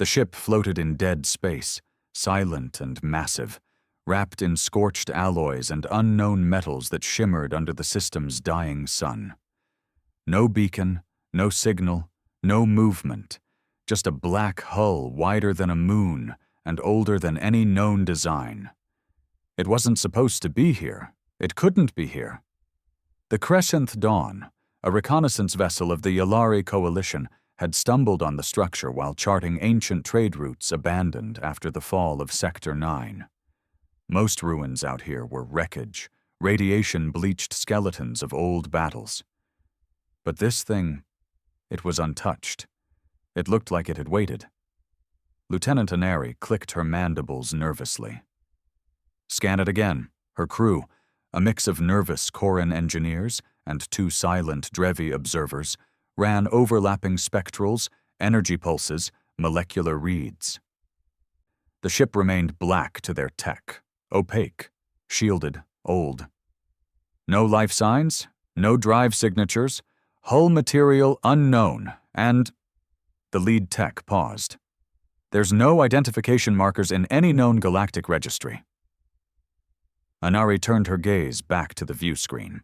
The ship floated in dead space, silent and massive, wrapped in scorched alloys and unknown metals that shimmered under the system's dying sun. No beacon, no signal, no movement, just a black hull wider than a moon and older than any known design. It wasn't supposed to be here. It couldn't be here. The Crescent Dawn, a reconnaissance vessel of the Yalari Coalition, had stumbled on the structure while charting ancient trade routes abandoned after the fall of Sector 9. Most ruins out here were wreckage, radiation-bleached skeletons of old battles. But this thing, it was untouched. It looked like it had waited. Lieutenant Anari clicked her mandibles nervously. Scan it again. Her crew, a mix of nervous Coran engineers and 2 silent Drevi observers, ran overlapping spectrals, energy pulses, molecular reads. The ship remained black to their tech, opaque, shielded, old. No life signs, no drive signatures, hull material unknown, and… The lead tech paused. There's no identification markers in any known galactic registry. Anari turned her gaze back to the view screen.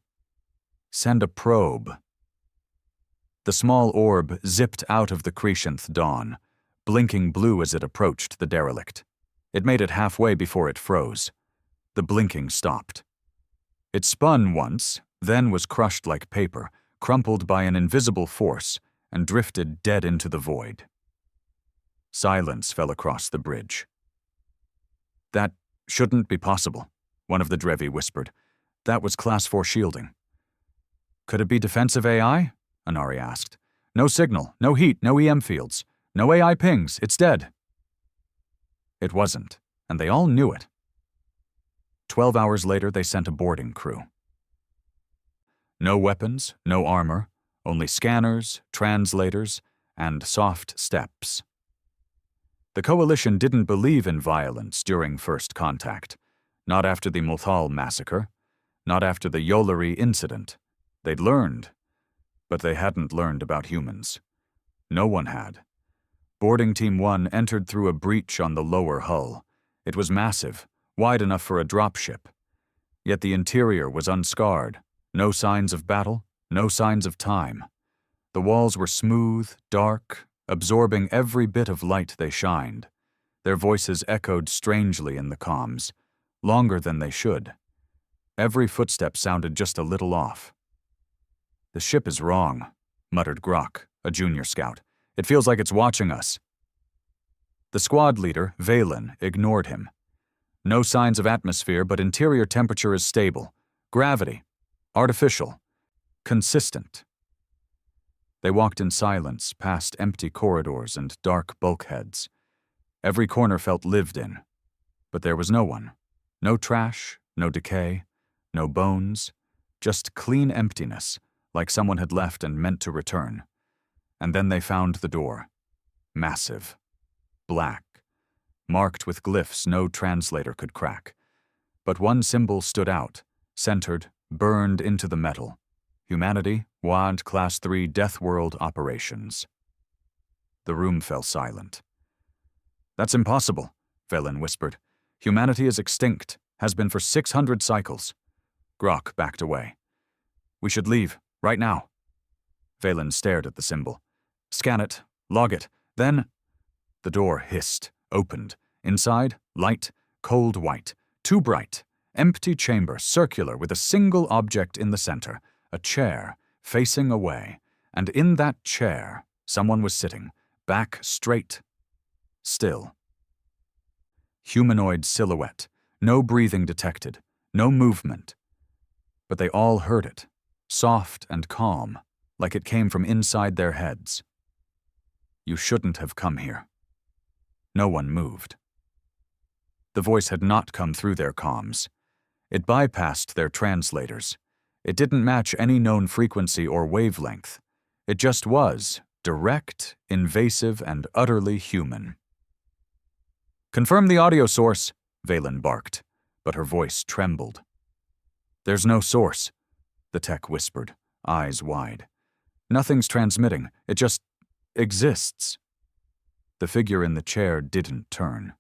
Send a probe. The small orb zipped out of the Crescent Dawn, blinking blue as it approached the derelict. It made it halfway before it froze. The blinking stopped. It spun once, then was crushed like paper, crumpled by an invisible force, and drifted dead into the void. Silence fell across the bridge. That shouldn't be possible, one of the Drevi whispered. That was Class 4 shielding. Could it be defensive AI? Anari asked. No signal, no heat, no EM fields. No AI pings, it's dead. It wasn't, and they all knew it. 12 hours later, they sent a boarding crew. No weapons, no armor, only scanners, translators, and soft steps. The Coalition didn't believe in violence during first contact. Not after the Multhal massacre. Not after the Yolari incident. They'd learned. But they hadn't learned about humans. No one had. Boarding Team 1 entered through a breach on the lower hull. It was massive, wide enough for a dropship. Yet the interior was unscarred. No signs of battle, no signs of time. The walls were smooth, dark, absorbing every bit of light they shined. Their voices echoed strangely in the comms, longer than they should. Every footstep sounded just a little off. The ship is wrong, muttered Grok, a junior scout. It feels like it's watching us. The squad leader, Valen, ignored him. No signs of atmosphere, but interior temperature is stable. Gravity. Artificial. Consistent. They walked in silence past empty corridors and dark bulkheads. Every corner felt lived in. But there was no one. No trash, no decay, no bones. Just clean emptiness, like someone had left and meant to return. And then they found the door. Massive. Black. Marked with glyphs no translator could crack. But one symbol stood out, centered, burned into the metal. Humanity, WAD Class 3 Deathworld Operations. The room fell silent. That's impossible, Velen whispered. Humanity is extinct, has been for 600 cycles. Grok backed away. We should leave, right now. Valen stared at the symbol. Scan it, log it, then… The door hissed, opened. Inside, light, cold white, too bright. Empty chamber, circular, with a single object in the center. A chair, facing away. And in that chair, someone was sitting, back straight. Still. Humanoid silhouette. No breathing detected. No movement. But they all heard it. Soft and calm, like it came from inside their heads. You shouldn't have come here. No one moved. The voice had not come through their comms. It bypassed their translators. It didn't match any known frequency or wavelength. It just was, direct, invasive, and utterly human. Confirm the audio source, Valen barked, but her voice trembled. There's no source, the tech whispered, eyes wide. Nothing's transmitting. It just exists. The figure in the chair didn't turn.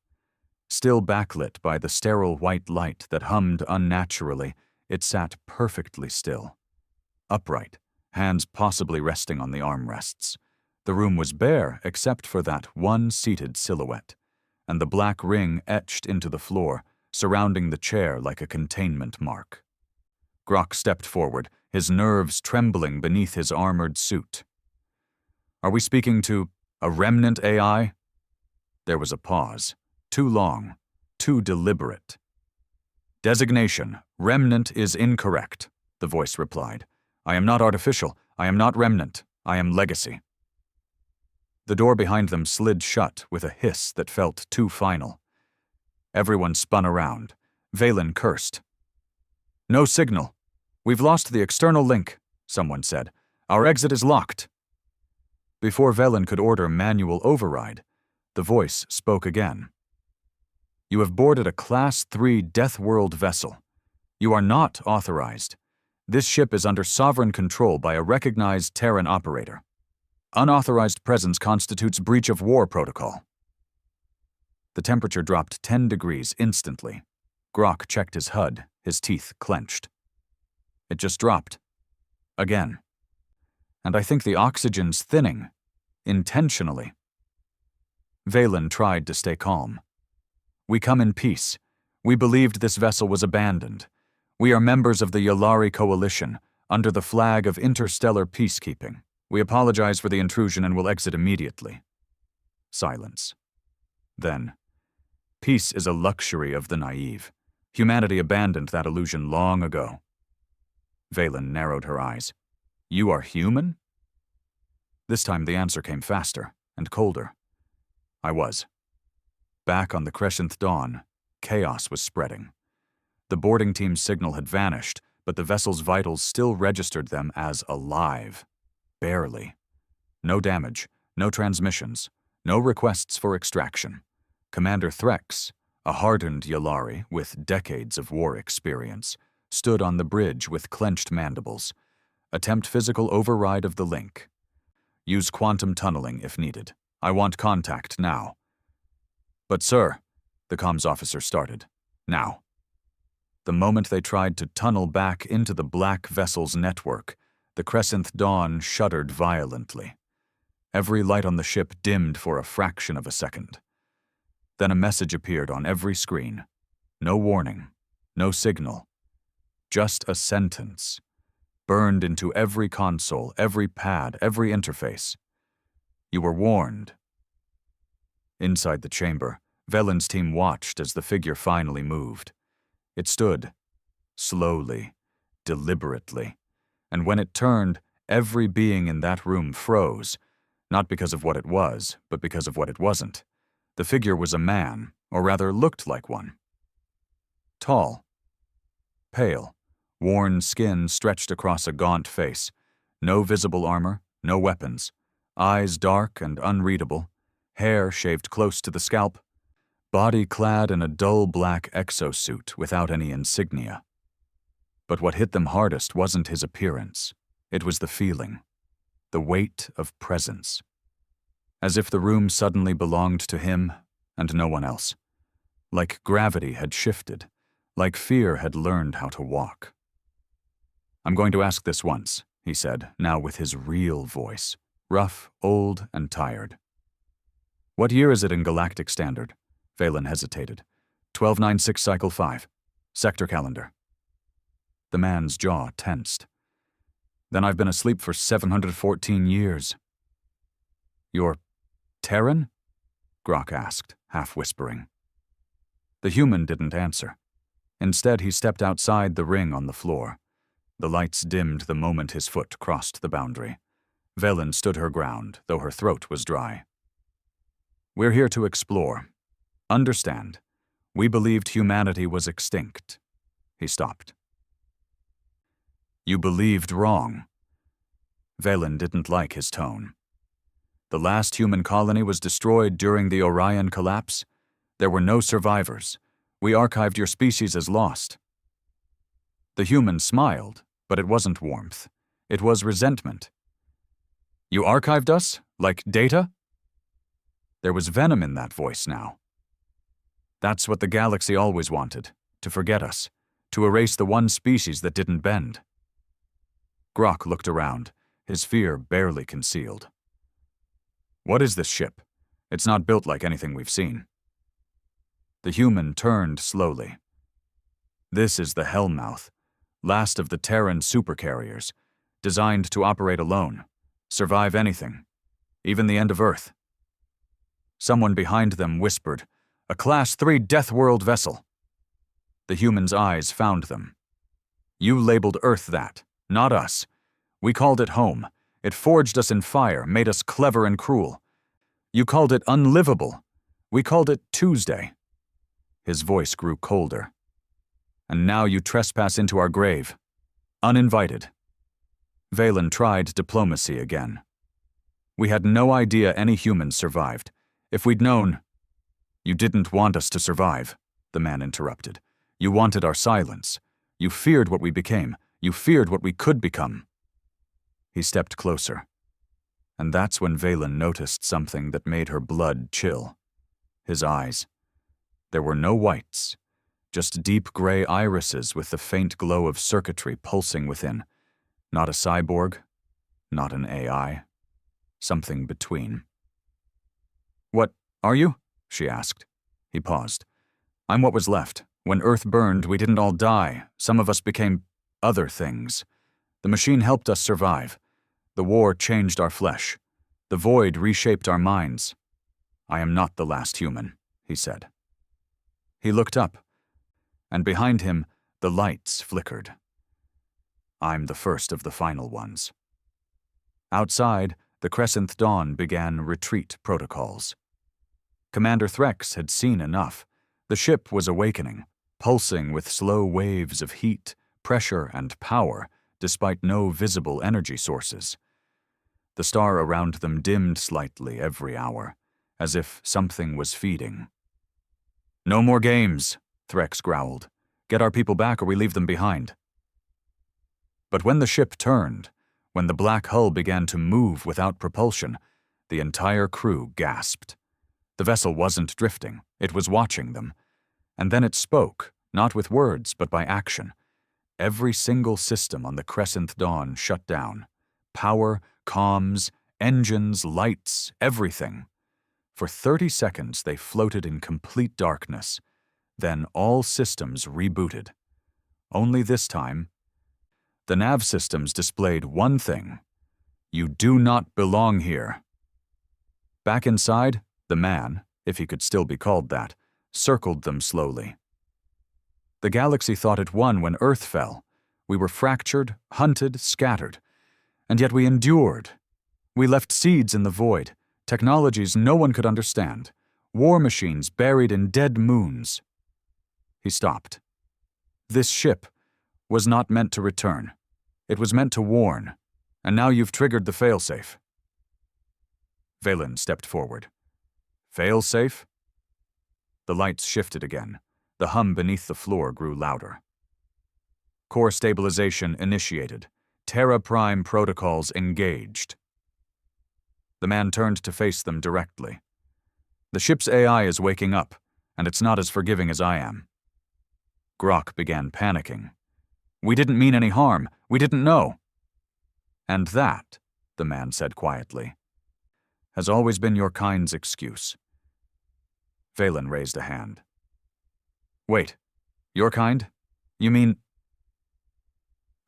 Still backlit by the sterile white light that hummed unnaturally, it sat perfectly still. Upright, hands possibly resting on the armrests. The room was bare except for that one seated silhouette, and the black ring etched into the floor, surrounding the chair like a containment mark. Grok stepped forward, his nerves trembling beneath his armored suit. "Are we speaking to a remnant AI?" There was a pause. Too long, too deliberate. "Designation, remnant is incorrect," the voice replied. "I am not artificial. I am not remnant. I am legacy." The door behind them slid shut with a hiss that felt too final. Everyone spun around. Valen cursed. "No signal. We've lost the external link," someone said. "Our exit is locked." Before Valen could order manual override, the voice spoke again. "You have boarded a Class 3 Deathworld vessel. You are not authorized. This ship is under sovereign control by a recognized Terran operator. Unauthorized presence constitutes breach of war protocol." The temperature dropped 10 degrees instantly. Grok checked his HUD, his teeth clenched. It just dropped. Again. "And I think the oxygen's thinning. Intentionally." Valen tried to stay calm. "We come in peace. We believed this vessel was abandoned. We are members of the Yolari Coalition, under the flag of interstellar peacekeeping. We apologize for the intrusion and will exit immediately." Silence. Then, "Peace is a luxury of the naive. Humanity abandoned that illusion long ago." Valen narrowed her eyes. "You are human?" This time the answer came faster and colder. "I was." Back on the Crescent Dawn, chaos was spreading. The boarding team's signal had vanished, but the vessel's vitals still registered them as alive. Barely. No damage, no transmissions, no requests for extraction. Commander Threx, a hardened Yolari with decades of war experience, stood on the bridge with clenched mandibles. "Attempt physical override of the link. Use quantum tunneling if needed. I want contact now." "But sir," the comms officer started. "Now." The moment they tried to tunnel back into the black vessel's network, the Crescent Dawn shuddered violently. Every light on the ship dimmed for a fraction of a second. Then a message appeared on every screen. No warning, no signal. Just a sentence, burned into every console, every pad, every interface. "You were warned." Inside the chamber, Velen's team watched as the figure finally moved. It stood, slowly, deliberately, and when it turned, every being in that room froze, not because of what it was, but because of what it wasn't. The figure was a man, or rather looked like one. Tall. Pale. Worn skin stretched across a gaunt face. No visible armor, no weapons. Eyes dark and unreadable. Hair shaved close to the scalp. Body clad in a dull black exosuit without any insignia. But what hit them hardest wasn't his appearance. It was the feeling. The weight of presence. As if the room suddenly belonged to him and no one else. Like gravity had shifted. Like fear had learned how to walk. "I'm going to ask this once," he said, now with his real voice. Rough, old, and tired. "What year is it in galactic standard?" Valen hesitated. 1296 Cycle 5. Sector calendar. The man's jaw tensed. "Then I've been asleep for 714 years. "You're Terran?" Grok asked, half whispering. The human didn't answer. Instead, he stepped outside the ring on the floor. The lights dimmed the moment his foot crossed the boundary. Valen stood her ground, though her throat was dry. "We're here to explore. Understand. We believed humanity was extinct." He stopped. "You believed wrong." Valen didn't like his tone. "The last human colony was destroyed during the Orion collapse. There were no survivors. We archived your species as lost." The human smiled, but it wasn't warmth. It was resentment. "You archived us? Like data?" There was venom in that voice now. That's what the galaxy always wanted, to forget us, to erase the one species that didn't bend. Grok looked around, his fear barely concealed. What is this ship? It's not built like anything we've seen. The human turned slowly. This is the Hellmouth, last of the Terran supercarriers, designed to operate alone, survive anything, even the end of Earth. Someone behind them whispered, "A Class 3 Deathworld vessel." The human's eyes found them. You labeled Earth that, not us. We called it home. It forged us in fire, made us clever and cruel. You called it unlivable. We called it Tuesday. His voice grew colder. And now you trespass into our grave. Uninvited. Valen tried diplomacy again. We had no idea any humans survived. If we'd known— You didn't want us to survive, the man interrupted. You wanted our silence. You feared what we became. You feared what we could become. He stepped closer. And that's when Valen noticed something that made her blood chill. His eyes. There were no whites, just deep gray irises with the faint glow of circuitry pulsing within. Not a cyborg, not an AI, something between. What are you? She asked. He paused. I'm what was left. When Earth burned, we didn't all die. Some of us became other things. The machine helped us survive. The war changed our flesh. The void reshaped our minds. I am not the last human, he said. He looked up, and behind him, the lights flickered. I'm the first of the final ones. Outside, the Crescent Dawn began retreat protocols. Commander Threx had seen enough. The ship was awakening, pulsing with slow waves of heat, pressure, and power, despite no visible energy sources. The star around them dimmed slightly every hour, as if something was feeding. No more games, Threx growled. Get our people back or we leave them behind. But when the ship turned, when the black hull began to move without propulsion, the entire crew gasped. The vessel wasn't drifting, it was watching them. And then it spoke, not with words, but by action. Every single system on the Crescent Dawn shut down. Power, comms, engines, lights, everything. For 30 seconds they floated in complete darkness. Then all systems rebooted. Only this time, the nav systems displayed one thing. You do not belong here. Back inside, the man, if he could still be called that, circled them slowly. The galaxy thought it won when Earth fell. We were fractured, hunted, scattered. And yet we endured. We left seeds in the void, technologies no one could understand, war machines buried in dead moons. He stopped. This ship was not meant to return. It was meant to warn, and now you've triggered the failsafe. Valen stepped forward. Failsafe? The lights shifted again. The hum beneath the floor grew louder. Core stabilization initiated. Terra Prime protocols engaged. The man turned to face them directly. The ship's AI is waking up, and it's not as forgiving as I am. Grok began panicking. We didn't mean any harm. We didn't know. And that, the man said quietly, has always been your kind's excuse. Valen raised a hand. Wait, your kind? You mean—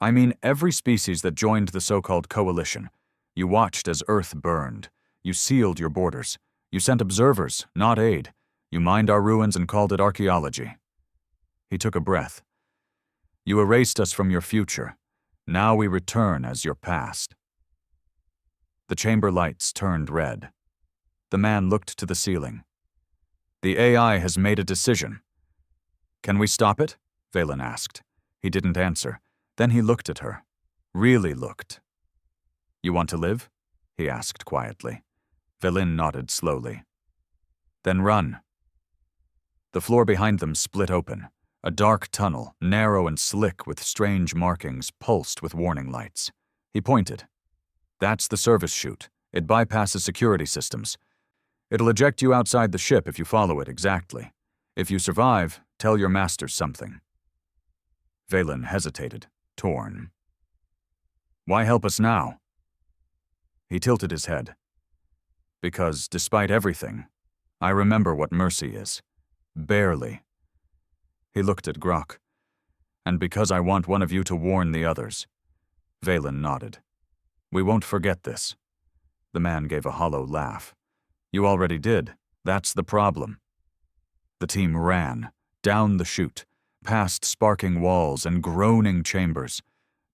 I mean every species that joined the so-called coalition. You watched as Earth burned. You sealed your borders. You sent observers, not aid. You mined our ruins and called it archaeology. He took a breath. You erased us from your future. Now we return as your past. The chamber lights turned red. The man looked to the ceiling. The AI has made a decision. Can we stop it? Valen asked. He didn't answer. Then he looked at her. Really looked. You want to live? He asked quietly. Valen nodded slowly. Then run. The floor behind them split open. A dark tunnel, narrow and slick with strange markings, pulsed with warning lights. He pointed. That's the service chute. It bypasses security systems. It'll eject you outside the ship if you follow it exactly. If you survive, tell your masters something." Valen hesitated, torn. "Why help us now?" He tilted his head. "Because, despite everything, I remember what mercy is. Barely." He looked at Grok. "And because I want one of you to warn the others." Valen nodded. "We won't forget this." The man gave a hollow laugh. "You already did. That's the problem." The team ran, down the chute, past sparking walls and groaning chambers.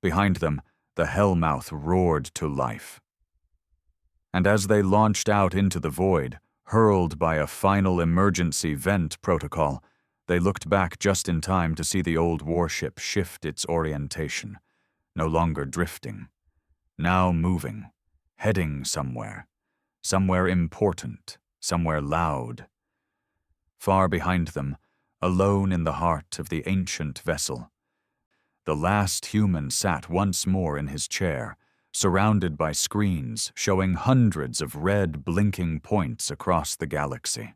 Behind them, the hellmouth roared to life. And as they launched out into the void, hurled by a final emergency vent protocol, they looked back just in time to see the old warship shift its orientation, no longer drifting, now moving, heading somewhere important, somewhere loud. Far behind them, alone in the heart of the ancient vessel, the last human sat once more in his chair, surrounded by screens showing hundreds of red blinking points across the galaxy.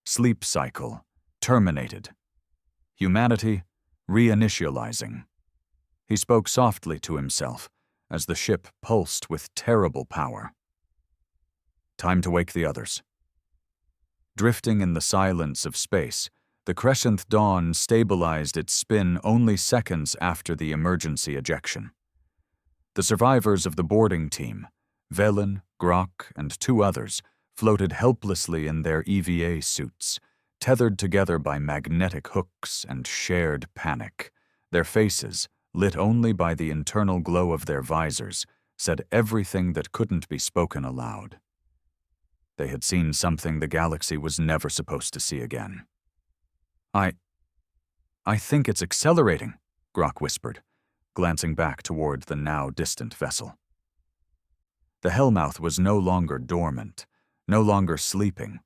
Sleep cycle terminated. Humanity reinitializing. He spoke softly to himself as the ship pulsed with terrible power. Time to wake the others. Drifting in the silence of space, the Crescent Dawn stabilized its spin only seconds after the emergency ejection. The survivors of the boarding team, Valen, Grok, and 2 others, floated helplessly in their EVA suits, tethered together by magnetic hooks and shared panic. Their faces, lit only by the internal glow of their visors, said everything that couldn't be spoken aloud. They had seen something the galaxy was never supposed to see again. I think it's accelerating," Grok whispered, glancing back toward the now distant vessel. The hellmouth was no longer dormant, no longer sleeping.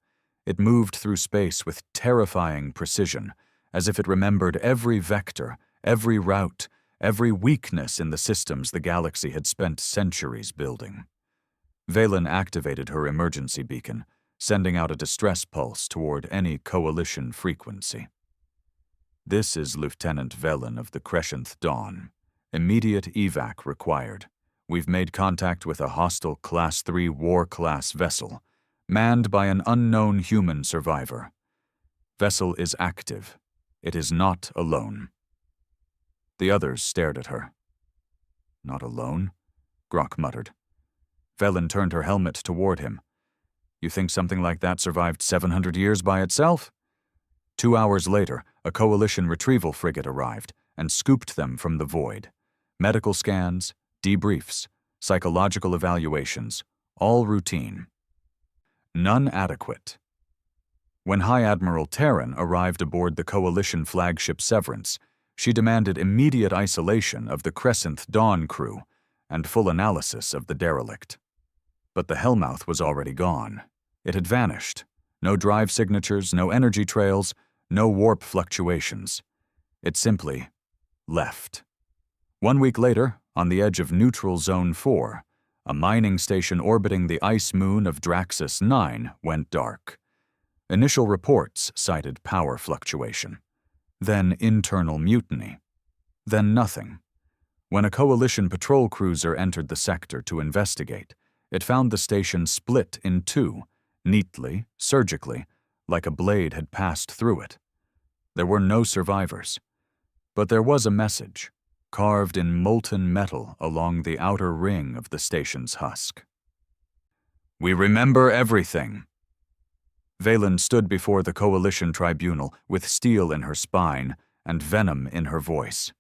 It moved through space with terrifying precision, as if it remembered every vector, every route, every weakness in the systems the galaxy had spent centuries building. Valen activated her emergency beacon, sending out a distress pulse toward any coalition frequency. "This is Lieutenant Valen of the Crescent Dawn. Immediate evac required. We've made contact with a hostile Class 3 war-class vessel, manned by an unknown human survivor. Vessel is active. It is not alone." The others stared at her. "Not alone?" Grok muttered. Valen turned her helmet toward him. "You think something like that survived 700 years by itself?" 2 hours later, a coalition retrieval frigate arrived and scooped them from the void. Medical scans, debriefs, psychological evaluations, all routine. None adequate. When High Admiral Terran arrived aboard the coalition flagship Severance, she demanded immediate isolation of the Crescent Dawn crew and full analysis of the derelict. But the hellmouth was already gone. It had vanished. No drive signatures, no energy trails, no warp fluctuations. It simply left. 1 week later, on the edge of Neutral Zone 4, a mining station orbiting the ice moon of Draxus 9 went dark. Initial reports cited power fluctuation. Then internal mutiny. Then nothing. When a coalition patrol cruiser entered the sector to investigate, it found the station split in 2, neatly, surgically, like a blade had passed through it. There were no survivors. But there was a message, carved in molten metal along the outer ring of the station's husk. "We remember everything." Valen stood before the coalition tribunal with steel in her spine and venom in her voice.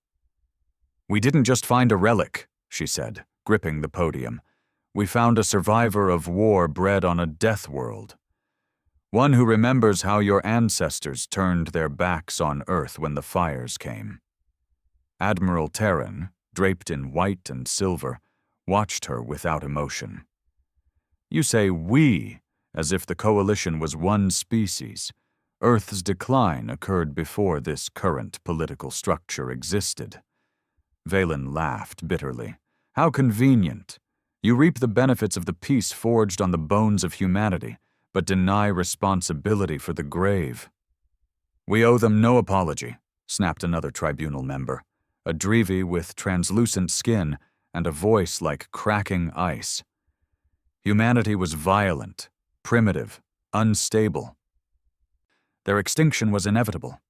"We didn't just find a relic," she said, gripping the podium. "We found a survivor of war bred on a Deathworld. One who remembers how your ancestors turned their backs on Earth when the fires came." Admiral Terran, draped in white and silver, watched her without emotion. "You say 'we' as if the coalition was one species. Earth's decline occurred before this current political structure existed." Valen laughed bitterly. "How convenient. You reap the benefits of the peace forged on the bones of humanity, but deny responsibility for the grave. We owe them no apology, snapped another tribunal member, a Drevi with translucent skin and a voice like cracking ice. Humanity was violent, primitive, unstable. Their extinction was inevitable.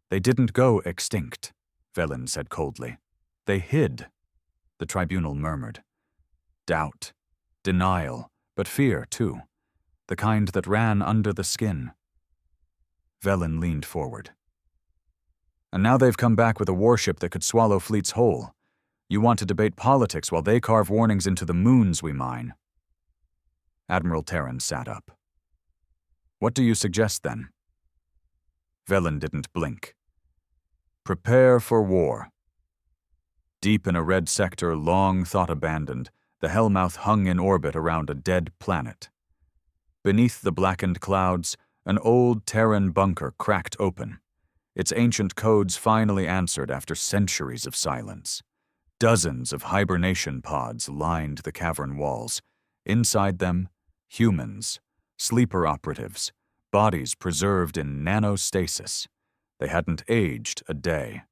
They didn't go extinct, Velen said coldly. They hid, the tribunal murmured. Doubt, denial, but fear, too, the kind that ran under the skin. Velen leaned forward. And now they've come back with a warship that could swallow fleets whole. You want to debate politics while they carve warnings into the moons we mine. Admiral Terran sat up. What do you suggest, then? Velen didn't blink. Prepare for war. Deep in a red sector long thought abandoned, the Hellmouth hung in orbit around a dead planet. Beneath the blackened clouds, an old Terran bunker cracked open. Its ancient codes finally answered after centuries of silence. Dozens of hibernation pods lined the cavern walls. Inside them, humans, sleeper operatives, bodies preserved in nanostasis. They hadn't aged a day.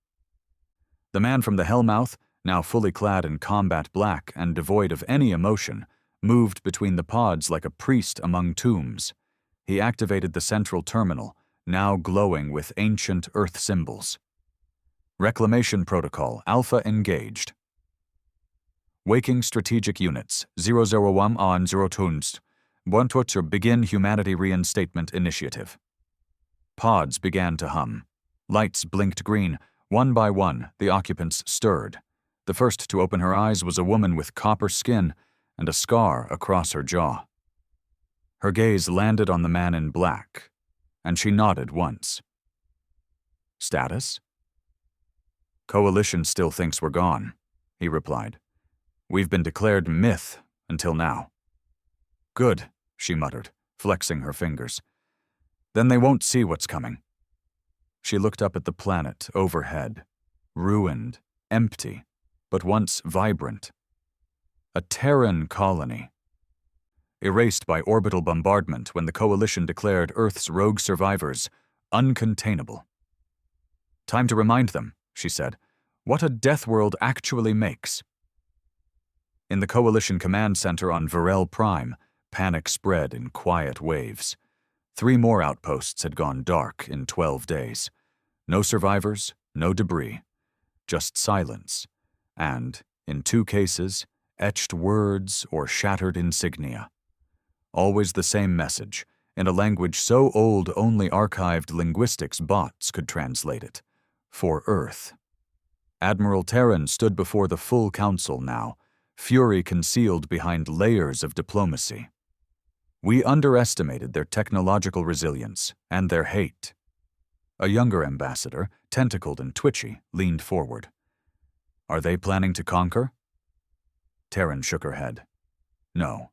The man from the Hellmouth, now fully clad in combat black and devoid of any emotion, moved between the pods like a priest among tombs. He activated the central terminal, now glowing with ancient Earth symbols. Reclamation Protocol Alpha engaged. Waking Strategic Units 001 on 0 Tunst. Want to begin Humanity Reinstatement Initiative. Pods began to hum. Lights blinked green. One by one, the occupants stirred. The first to open her eyes was a woman with copper skin and a scar across her jaw. Her gaze landed on the man in black, and she nodded once. Status? Coalition still thinks we're gone, he replied. We've been declared myth until now. Good, she muttered, flexing her fingers. Then they won't see what's coming. She looked up at the planet overhead, ruined, empty, but once vibrant. A Terran colony. Erased by orbital bombardment when the Coalition declared Earth's rogue survivors uncontainable. Time to remind them, she said, what a Deathworld actually makes. In the Coalition Command Center on Varel Prime, panic spread in quiet waves. 3 more outposts had gone dark in 12 days. No survivors, no debris, just silence, and, in 2 cases, etched words or shattered insignia. Always the same message, in a language so old only archived linguistics bots could translate it. For Earth. Admiral Terran stood before the full council now, fury concealed behind layers of diplomacy. We underestimated their technological resilience and their hate. A younger ambassador, tentacled and twitchy, leaned forward. Are they planning to conquer? Terran shook her head. No.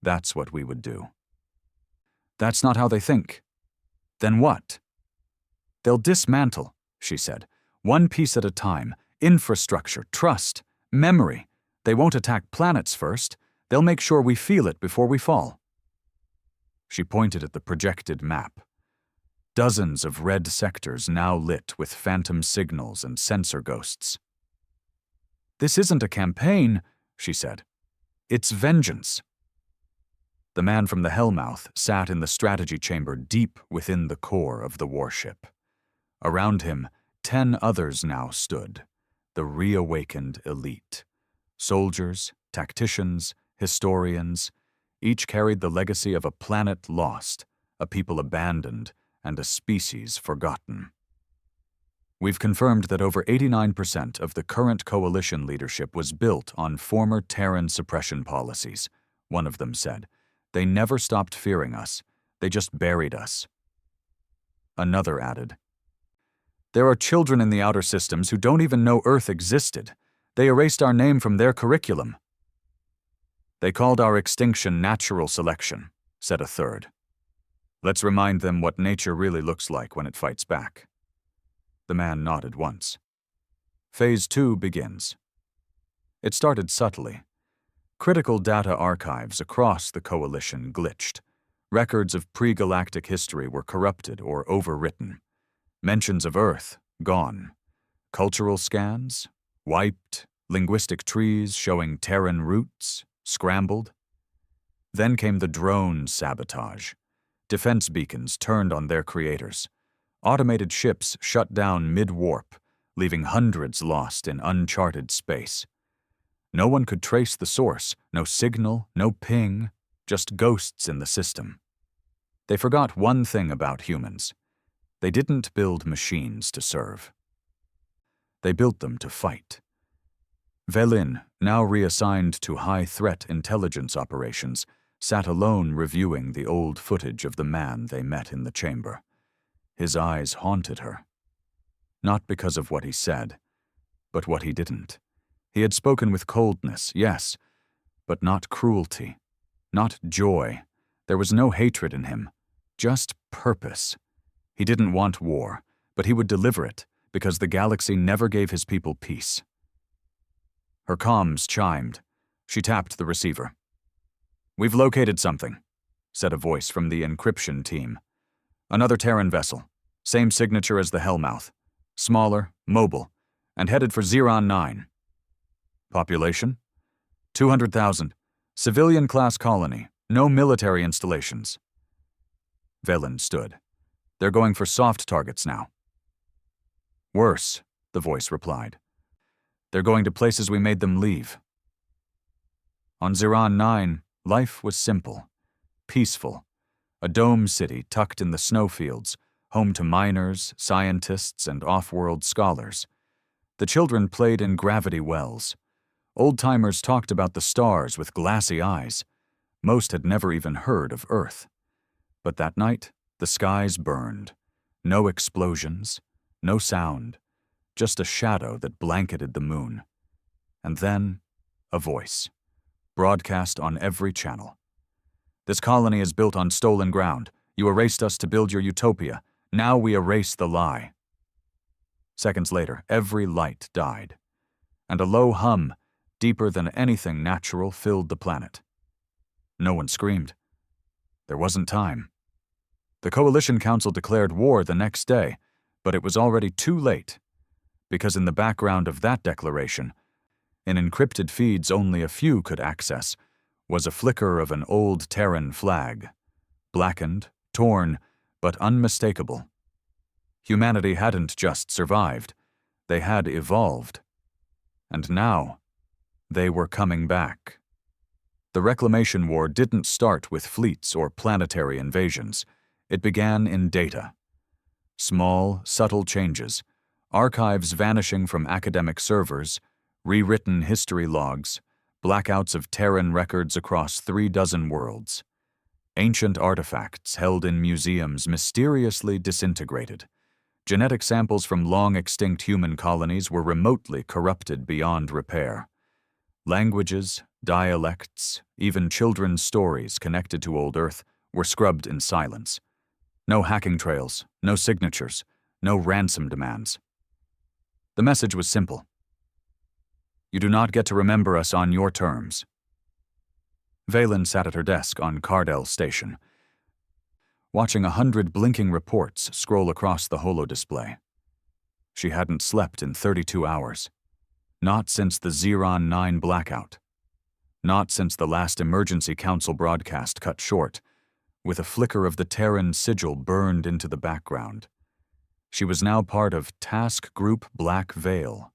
That's what we would do. That's not how they think. Then what? They'll dismantle, she said. One piece at a time. Infrastructure, trust, memory. They won't attack planets first. They'll make sure we feel it before we fall. She pointed at the projected map. Dozens of red sectors now lit with phantom signals and sensor ghosts. This isn't a campaign, she said. It's vengeance. The man from the Hellmouth sat in the strategy chamber deep within the core of the warship. Around him, 10 others now stood, the reawakened elite. Soldiers, tacticians, historians, each carried the legacy of a planet lost, a people abandoned, and a species forgotten. We've confirmed that over 89% of the current coalition leadership was built on former Terran suppression policies, one of them said. They never stopped fearing us. They just buried us. Another added, there are children in the outer systems who don't even know Earth existed. They erased our name from their curriculum. They called our extinction natural selection, said a third. Let's remind them what nature really looks like when it fights back. The man nodded once. Phase 2 begins. It started subtly. Critical data archives across the coalition glitched. Records of pre-galactic history were corrupted or overwritten. Mentions of Earth, gone. Cultural scans, wiped. Linguistic trees showing Terran roots, scrambled. Then came the drone sabotage. Defense beacons turned on their creators. Automated ships shut down mid-warp, leaving hundreds lost in uncharted space. No one could trace the source, no signal, no ping, just ghosts in the system. They forgot one thing about humans. They didn't build machines to serve. They built them to fight. Velin, now reassigned to high-threat intelligence operations, sat alone reviewing the old footage of the man they met in the chamber. His eyes haunted her. Not because of what he said, but what he didn't. He had spoken with coldness, yes, but not cruelty, not joy. There was no hatred in him, just purpose. He didn't want war, but he would deliver it, because the galaxy never gave his people peace. Her comms chimed. She tapped the receiver. "We've located something," said a voice from the encryption team. "Another Terran vessel, same signature as the Hellmouth, smaller, mobile, and headed for Xeron 9. Population? 200,000. Civilian-class colony, no military installations." Velin stood. "They're going for soft targets now." "Worse," the voice replied. "They're going to places we made them leave." On Xeron 9, life was simple, peaceful. A dome city tucked in the snowfields, home to miners, scientists, and off-world scholars. The children played in gravity wells. Old-timers talked about the stars with glassy eyes. Most had never even heard of Earth. But that night, the skies burned. No explosions, no sound. Just a shadow that blanketed the moon. And then, a voice, broadcast on every channel. "This colony is built on stolen ground. You erased us to build your utopia. Now we erase the lie." Seconds later, every light died. And a low hum, deeper than anything natural, filled the planet. No one screamed. There wasn't time. The Coalition Council declared war the next day, but it was already too late. Because in the background of that declaration, in encrypted feeds only a few could access, was a flicker of an old Terran flag. Blackened, torn, but unmistakable. Humanity hadn't just survived, they had evolved. And now, they were coming back. The Reclamation War didn't start with fleets or planetary invasions. It began in data. Small, subtle changes, archives vanishing from academic servers, rewritten history logs, blackouts of Terran records across 36 worlds. Ancient artifacts held in museums mysteriously disintegrated. Genetic samples from long-extinct human colonies were remotely corrupted beyond repair. Languages, dialects, even children's stories connected to old Earth were scrubbed in silence. No hacking trails, no signatures, no ransom demands. The message was simple. You do not get to remember us on your terms. Velin sat at her desk on Cardell Station, watching 100 blinking reports scroll across the holo-display. She hadn't slept in 32 hours. Not since the Xeron 9 blackout. Not since the last emergency council broadcast cut short, with a flicker of the Terran sigil burned into the background. She was now part of Task Group Black Veil,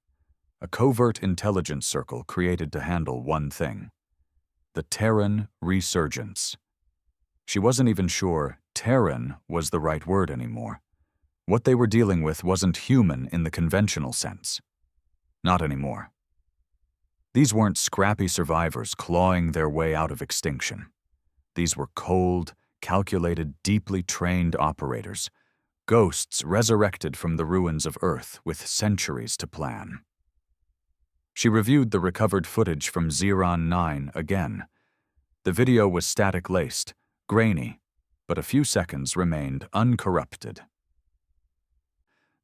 a covert intelligence circle created to handle one thing: the Terran resurgence. She wasn't even sure Terran was the right word anymore. What they were dealing with wasn't human in the conventional sense. Not anymore. These weren't scrappy survivors clawing their way out of extinction. These were cold, calculated, deeply trained operators, ghosts resurrected from the ruins of Earth with centuries to plan. She reviewed the recovered footage from Xeron 9 again. The video was static-laced, grainy, but a few seconds remained uncorrupted.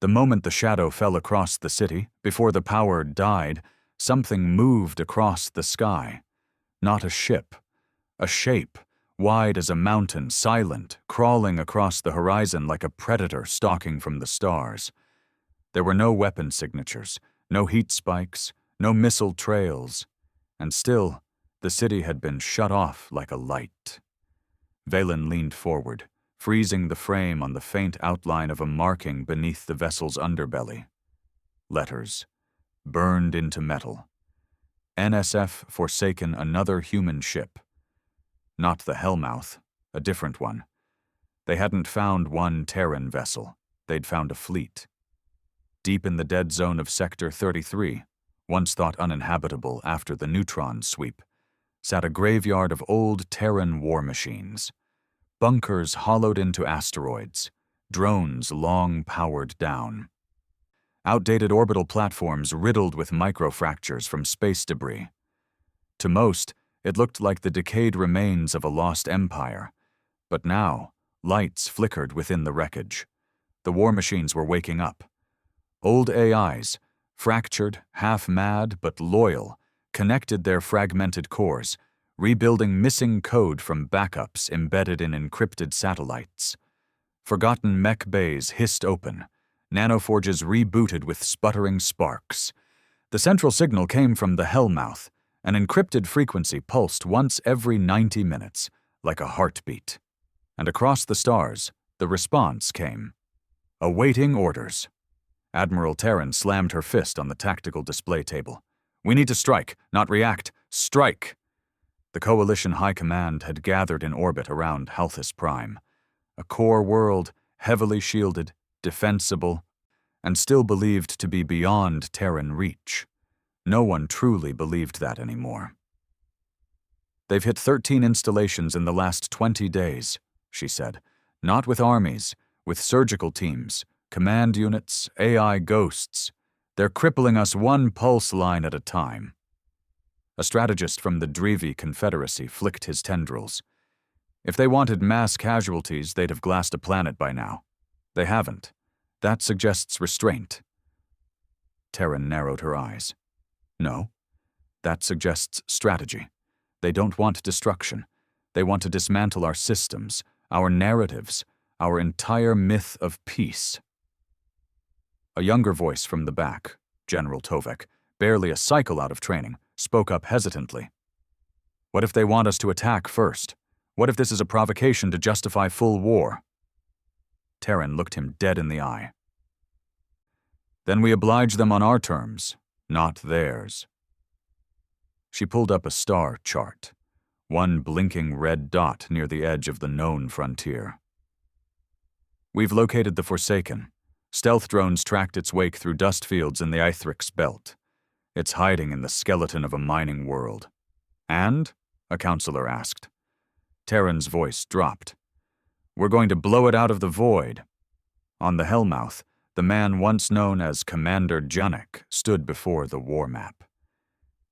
The moment the shadow fell across the city, before the power died, something moved across the sky. Not a ship, a shape, wide as a mountain, silent, crawling across the horizon like a predator stalking from the stars. There were no weapon signatures, no heat spikes, no missile trails, and still, the city had been shut off like a light. Valen leaned forward, freezing the frame on the faint outline of a marking beneath the vessel's underbelly. Letters, burned into metal. NSF forsaken another human ship. Not the Hellmouth, a different one. They hadn't found one Terran vessel. They'd found a fleet. Deep in the dead zone of Sector 33, once thought uninhabitable after the neutron sweep, sat a graveyard of old Terran war machines. Bunkers hollowed into asteroids, drones long powered down. Outdated orbital platforms riddled with microfractures from space debris. To most, it looked like the decayed remains of a lost empire. But now, lights flickered within the wreckage. The war machines were waking up. Old AIs, fractured, half-mad but loyal, connected their fragmented cores, rebuilding missing code from backups embedded in encrypted satellites. Forgotten mech bays hissed open. Nanoforges rebooted with sputtering sparks. The central signal came from the Hellmouth. An encrypted frequency pulsed once every 90 minutes, like a heartbeat. And across the stars, the response came. Awaiting orders. Admiral Terran slammed her fist on the tactical display table. We need to strike, not react. Strike! The Coalition High Command had gathered in orbit around Halthus Prime. A core world, heavily shielded, defensible, and still believed to be beyond Terran reach. No one truly believed that anymore. They've hit 13 installations in the last 20 days, she said. Not with armies, with surgical teams, command units, AI ghosts. They're crippling us one pulse line at a time. A strategist from the Drevi Confederacy flicked his tendrils. If they wanted mass casualties, they'd have glassed a planet by now. They haven't. That suggests restraint. Terran narrowed her eyes. No, that suggests strategy. They don't want destruction. They want to dismantle our systems, our narratives, our entire myth of peace. A younger voice from the back, General Tovek, barely a cycle out of training, spoke up hesitantly. What if they want us to attack first? What if this is a provocation to justify full war? Terran looked him dead in the eye. Then we oblige them on our terms, not theirs. She pulled up a star chart, one blinking red dot near the edge of the known frontier. We've located the Forsaken. Stealth drones tracked its wake through dust fields in the Ithrix belt. It's hiding in the skeleton of a mining world. And? A counselor asked. Terran's voice dropped. We're going to blow it out of the void. On the Hellmouth, the man once known as Commander Janek stood before the war map.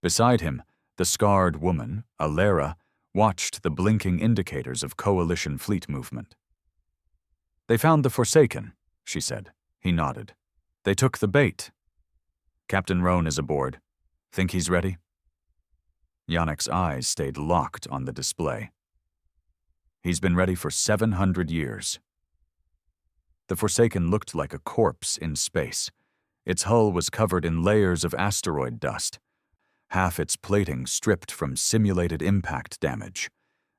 Beside him, the scarred woman, Alera, watched the blinking indicators of Coalition fleet movement. They found the Forsaken, she said. He nodded. They took the bait. Captain Roan is aboard. Think he's ready? Yannick's eyes stayed locked on the display. He's been ready for 700 years. The Forsaken looked like a corpse in space. Its hull was covered in layers of asteroid dust, half its plating stripped from simulated impact damage.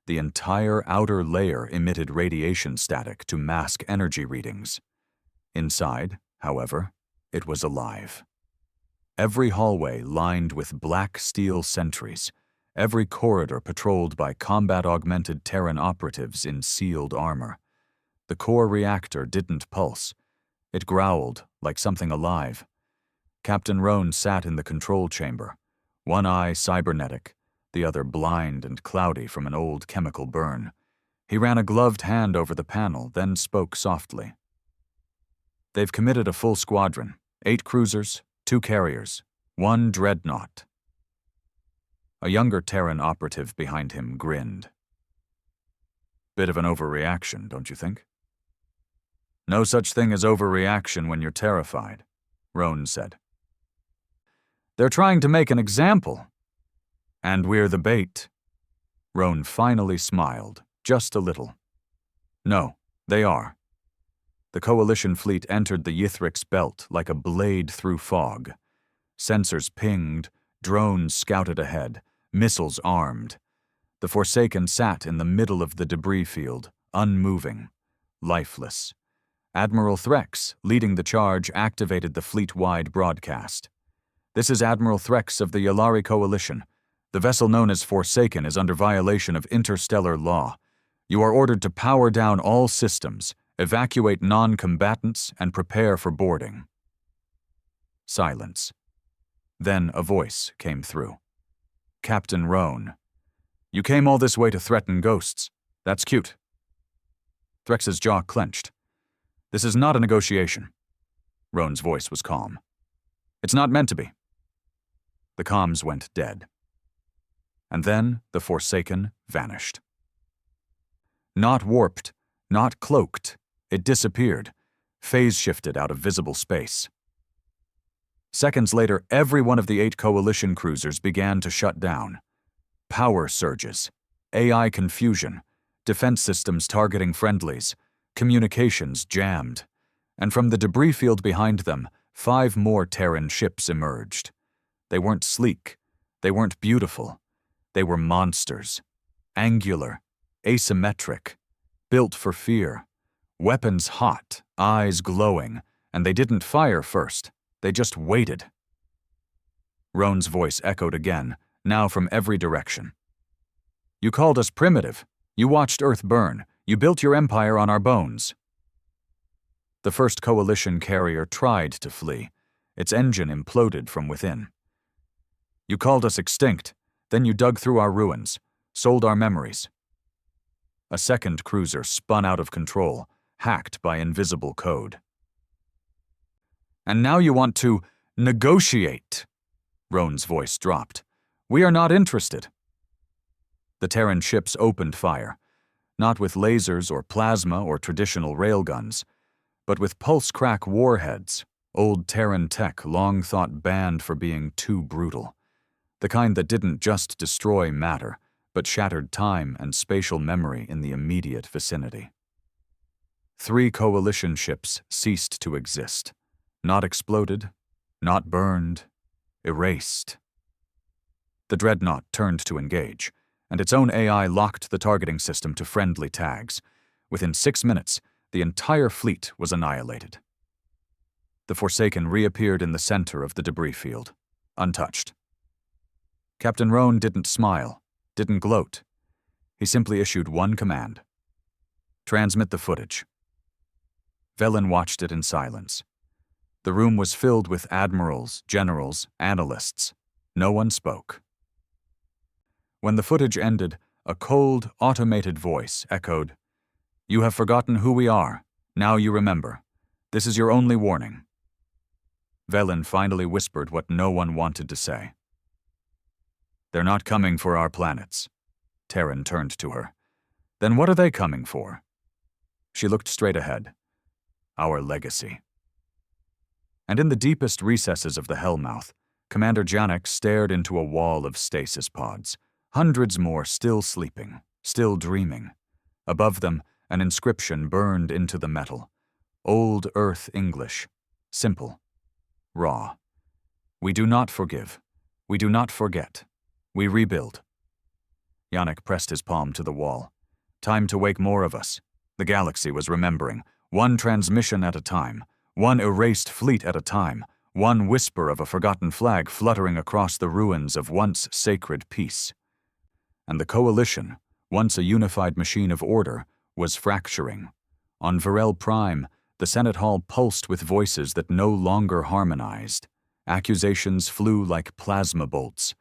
The entire outer layer emitted radiation static to mask energy readings. Inside, however, it was alive. Every hallway lined with black steel sentries, every corridor patrolled by combat-augmented Terran operatives in sealed armor. The core reactor didn't pulse. It growled like something alive. Captain Roan sat in the control chamber, one eye cybernetic, the other blind and cloudy from an old chemical burn. He ran a gloved hand over the panel, then spoke softly. They've committed a full squadron, 8 cruisers, 2 carriers, 1 dreadnought. A younger Terran operative behind him grinned. Bit of an overreaction, don't you think? No such thing as overreaction when you're terrified, Roan said. They're trying to make an example. And we're the bait. Roan finally smiled, Just a little. No, they are. The Coalition fleet entered the Yithric's belt like a blade through fog. Sensors pinged, drones scouted ahead, missiles armed. The Forsaken sat in the middle of the debris field, unmoving, lifeless. Admiral Threx, leading the charge, activated the fleet-wide broadcast. "This is Admiral Threx of the Yalari Coalition. The vessel known as Forsaken is under violation of interstellar law. You are ordered to power down all systems, evacuate non-combatants, and prepare for boarding." Silence. Then a voice came through. "Captain Roan. You came all this way to threaten ghosts. That's cute." Threx's jaw clenched. "This is not a negotiation." Roan's voice was calm. "It's not meant to be." The comms went dead. And then the Forsaken vanished. Not warped, not cloaked, it disappeared, phase-shifted out of visible space. Seconds later, every one of the 8 Coalition cruisers began to shut down. Power surges, AI confusion, defense systems targeting friendlies, communications jammed, and from the debris field behind them, 5 more Terran ships emerged. They weren't sleek, they weren't beautiful, they were monsters, angular, asymmetric, built for fear, weapons hot, eyes glowing, and they didn't fire first, they just waited. Roan's voice echoed again, now from every direction. "You called us primitive. You watched Earth burn. You built your empire on our bones." The first Coalition carrier tried to flee. Its engine imploded from within. "You called us extinct. Then you dug through our ruins, sold our memories." A second cruiser spun out of control, hacked by invisible code. "And now you want to negotiate." Roan's voice dropped. "We are not interested." The Terran ships opened fire, not with lasers or plasma or traditional railguns, but with pulse-crack warheads, old Terran tech long thought banned for being too brutal. The kind that didn't just destroy matter, but shattered time and spatial memory in the immediate vicinity. 3 Coalition ships ceased to exist, not exploded, not burned, erased. The Dreadnought turned to engage, and its own AI locked the targeting system to friendly tags. Within 6 minutes, the entire fleet was annihilated. The Forsaken reappeared in the center of the debris field, untouched. Captain Roan didn't smile, didn't gloat. He simply issued one command. "Transmit the footage." Velen watched it in silence. The room was filled with admirals, generals, analysts. No one spoke. When the footage ended, a cold, automated voice echoed, "You have forgotten who we are. Now you remember. This is your only warning." Velen finally whispered what no one wanted to say. "They're not coming for our planets." Terran turned to her. "Then what are they coming for?" She looked straight ahead. "Our legacy." And in the deepest recesses of the Hellmouth, Commander Janek stared into a wall of stasis pods, hundreds more still sleeping, still dreaming. Above them, an inscription burned into the metal. Old Earth English. Simple. Raw. "We do not forgive. We do not forget. We rebuild." Janek pressed his palm to the wall. Time to wake more of us. The galaxy was remembering, one transmission at a time, one erased fleet at a time, one whisper of a forgotten flag fluttering across the ruins of once sacred peace. And the Coalition, once a unified machine of order, was fracturing. On Varel Prime, the Senate Hall pulsed with voices that no longer harmonized. Accusations flew like plasma bolts.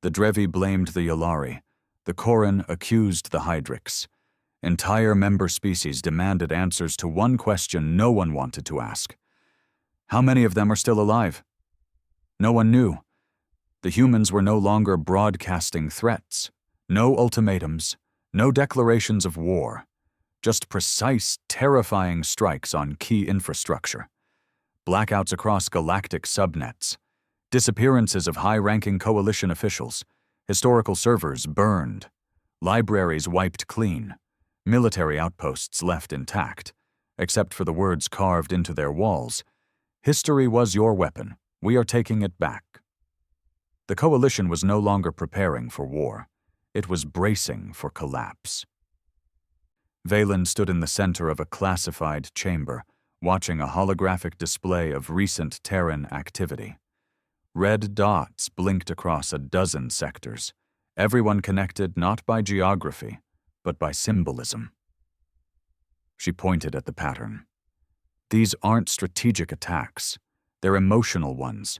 The Drevi blamed the Yalari. The Koran accused the Hydrix. Entire member species demanded answers to one question no one wanted to ask. How many of them are still alive? No one knew. The humans were no longer broadcasting threats. No ultimatums, no declarations of war. Just precise, terrifying strikes on key infrastructure. Blackouts across galactic subnets. Disappearances of high-ranking Coalition officials. Historical servers burned. Libraries wiped clean. Military outposts left intact, except for the words carved into their walls. History was your weapon. We are taking it back. The coalition was no longer preparing for war. It was bracing for collapse. Valen stood in the center of a classified chamber, watching a holographic display of recent Terran activity. Red dots blinked across a dozen sectors, everyone connected not by geography, but by symbolism. She pointed at the pattern. These aren't strategic attacks. They're emotional ones.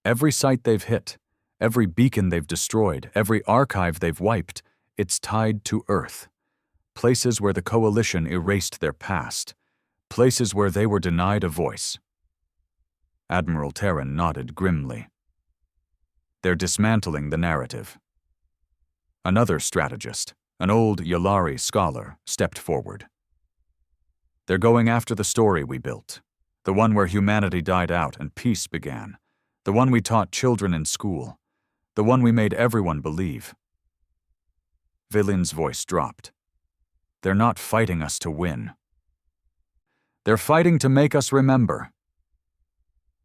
Every site they've hit, every beacon they've destroyed, every archive they've wiped, it's tied to Earth. Places where the coalition erased their past. Places where they were denied a voice. Admiral Terran nodded grimly. They're dismantling the narrative. Another strategist, an old Yalari scholar, stepped forward. They're going after the story we built, the one where humanity died out and peace began, the one we taught children in school, the one we made everyone believe. Valen's voice dropped. They're not fighting us to win. They're fighting to make us remember.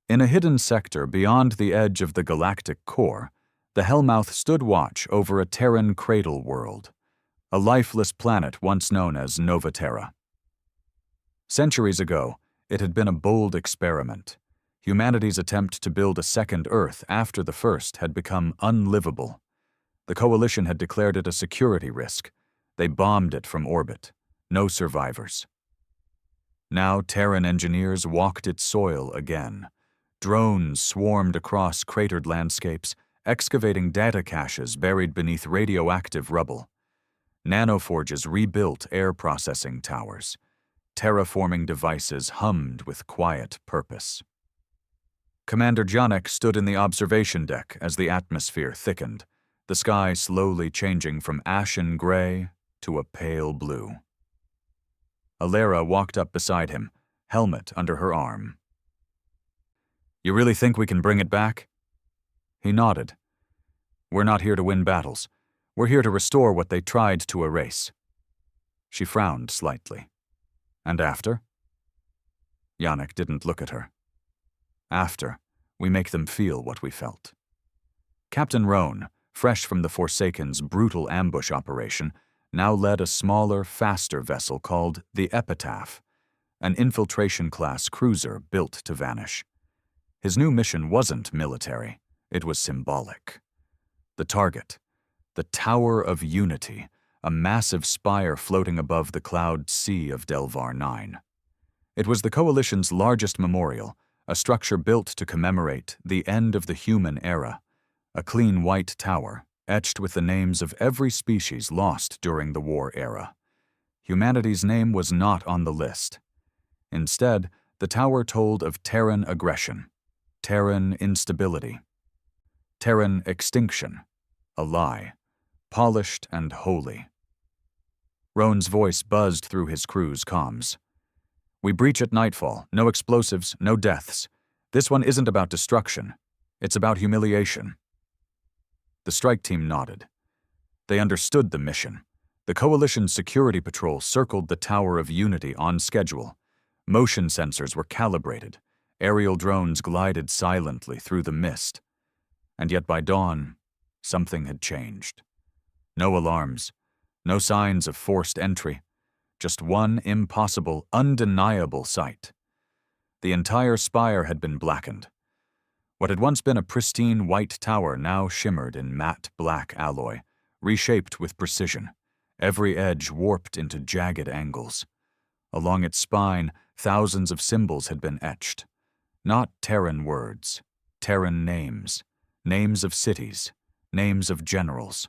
In a hidden sector beyond the edge of the galactic core, the Hellmouth stood watch over a Terran cradle world, a lifeless planet once known as Nova Terra. Centuries ago, it had been a bold experiment. Humanity's attempt to build a second Earth after the first had become unlivable. The Coalition had declared it a security risk. They bombed it from orbit. No survivors. Now Terran engineers walked its soil again. Drones swarmed across cratered landscapes, excavating data caches buried beneath radioactive rubble. Nanoforges rebuilt air processing towers. Terraforming devices hummed with quiet purpose. Commander Janek stood in the observation deck as the atmosphere thickened, the sky slowly changing from ashen gray to a pale blue. Alera walked up beside him, helmet under her arm. You really think we can bring it back? He nodded. We're not here to win battles. We're here to restore what they tried to erase. She frowned slightly. And after? Janek didn't look at her. After, we make them feel what we felt. Captain Roan, fresh from the Forsaken's brutal ambush operation, now led a smaller, faster vessel called the Epitaph, an infiltration-class cruiser built to vanish. His new mission wasn't military, it was symbolic. The target, the Tower of Unity, a massive spire floating above the cloud sea of Delvar 9. It was the Coalition's largest memorial, a structure built to commemorate the end of the human era, a clean white tower, etched with the names of every species lost during the war era. Humanity's name was not on the list. Instead, the tower told of Terran aggression, Terran instability, Terran extinction, a lie, polished and holy. Roan's voice buzzed through his crew's comms. We breach at nightfall, no explosives, no deaths. This one isn't about destruction, it's about humiliation. The strike team nodded. They understood the mission. The Coalition's security patrol circled the Tower of Unity on schedule. Motion sensors were calibrated. Aerial drones glided silently through the mist. And yet by dawn, something had changed. No alarms, no signs of forced entry, just one impossible, undeniable sight. The entire spire had been blackened. What had once been a pristine white tower now shimmered in matte black alloy, reshaped with precision, every edge warped into jagged angles. Along its spine, thousands of symbols had been etched. Not Terran words, Terran names, names of cities, names of generals.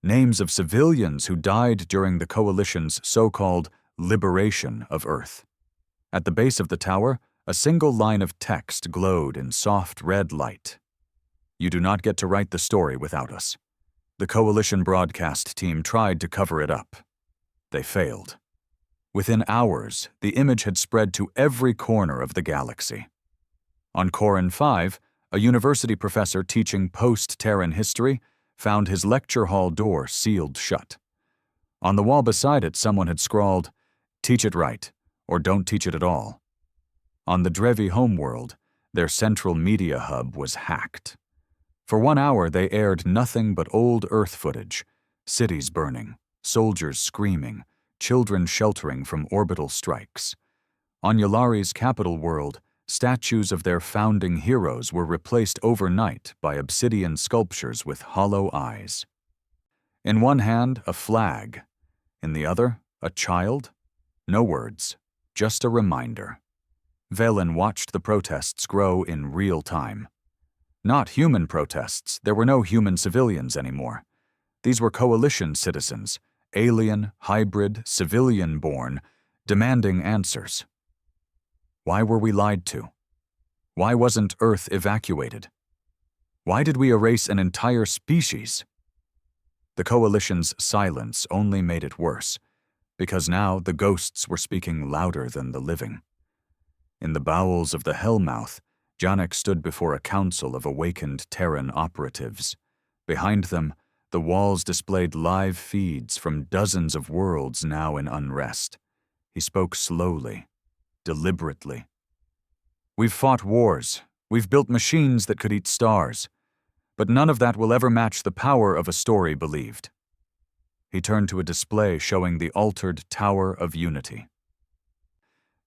Names of civilians who died during the Coalition's so-called liberation of Earth. At the base of the tower, a single line of text glowed in soft red light. You do not get to write the story without us. The Coalition broadcast team tried to cover it up. They failed. Within hours, the image had spread to every corner of the galaxy. On Corin 5, a university professor teaching post-Terran history found his lecture hall door sealed shut. On the wall beside it, someone had scrawled, "Teach it right, or don't teach it at all." On the Drevi homeworld, their central media hub was hacked. For 1 hour, they aired nothing but old Earth footage, cities burning, soldiers screaming, children sheltering from orbital strikes. On Yulari's capital world, statues of their founding heroes were replaced overnight by obsidian sculptures with hollow eyes. In one hand, a flag. In the other, a child. No words, just a reminder. Velen watched the protests grow in real time. Not human protests, there were no human civilians anymore. These were coalition citizens, alien, hybrid, civilian-born, demanding answers. Why were we lied to? Why wasn't Earth evacuated? Why did we erase an entire species? The coalition's silence only made it worse, because now the ghosts were speaking louder than the living. In the bowels of the Hellmouth, Janek stood before a council of awakened Terran operatives. Behind them, the walls displayed live feeds from dozens of worlds now in unrest. He spoke slowly, deliberately. "We've fought wars. We've built machines that could eat stars. But none of that will ever match the power of a story believed." He turned to a display showing the altered Tower of Unity.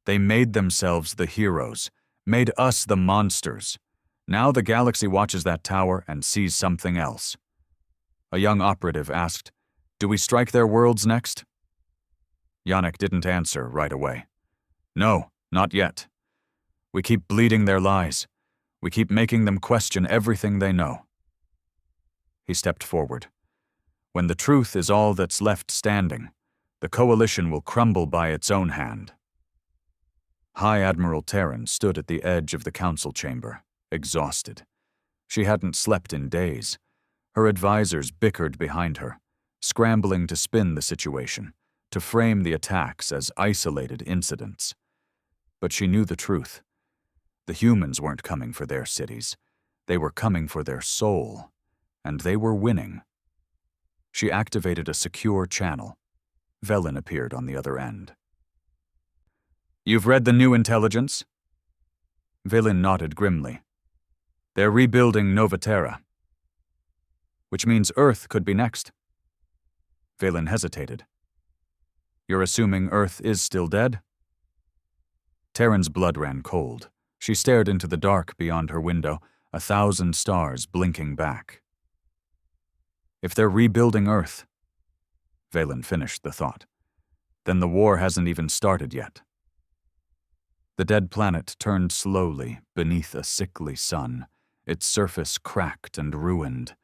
They made themselves the heroes, made us the monsters. Now the galaxy watches that tower and sees something else. A young operative asked, "Do we strike their worlds next?" Janek didn't answer right away. "No, not yet. We keep bleeding their lies. We keep making them question everything they know." He stepped forward. "When the truth is all that's left standing, the coalition will crumble by its own hand." High Admiral Terran stood at the edge of the council chamber, exhausted. She hadn't slept in days. Her advisors bickered behind her, scrambling to spin the situation, to frame the attacks as isolated incidents. But she knew the truth. The humans weren't coming for their cities. They were coming for their soul. And they were winning. She activated a secure channel. Velen appeared on the other end. "You've read the new intelligence?" Velen nodded grimly. "They're rebuilding Novaterra." "Which means Earth could be next." Velen hesitated. "You're assuming Earth is still dead?" Terran's blood ran cold. She stared into the dark beyond her window, 1,000 stars blinking back. "If they're rebuilding Earth," Velen finished the thought, "then the war hasn't even started yet." The dead planet turned slowly beneath a sickly sun, its surface cracked and ruined.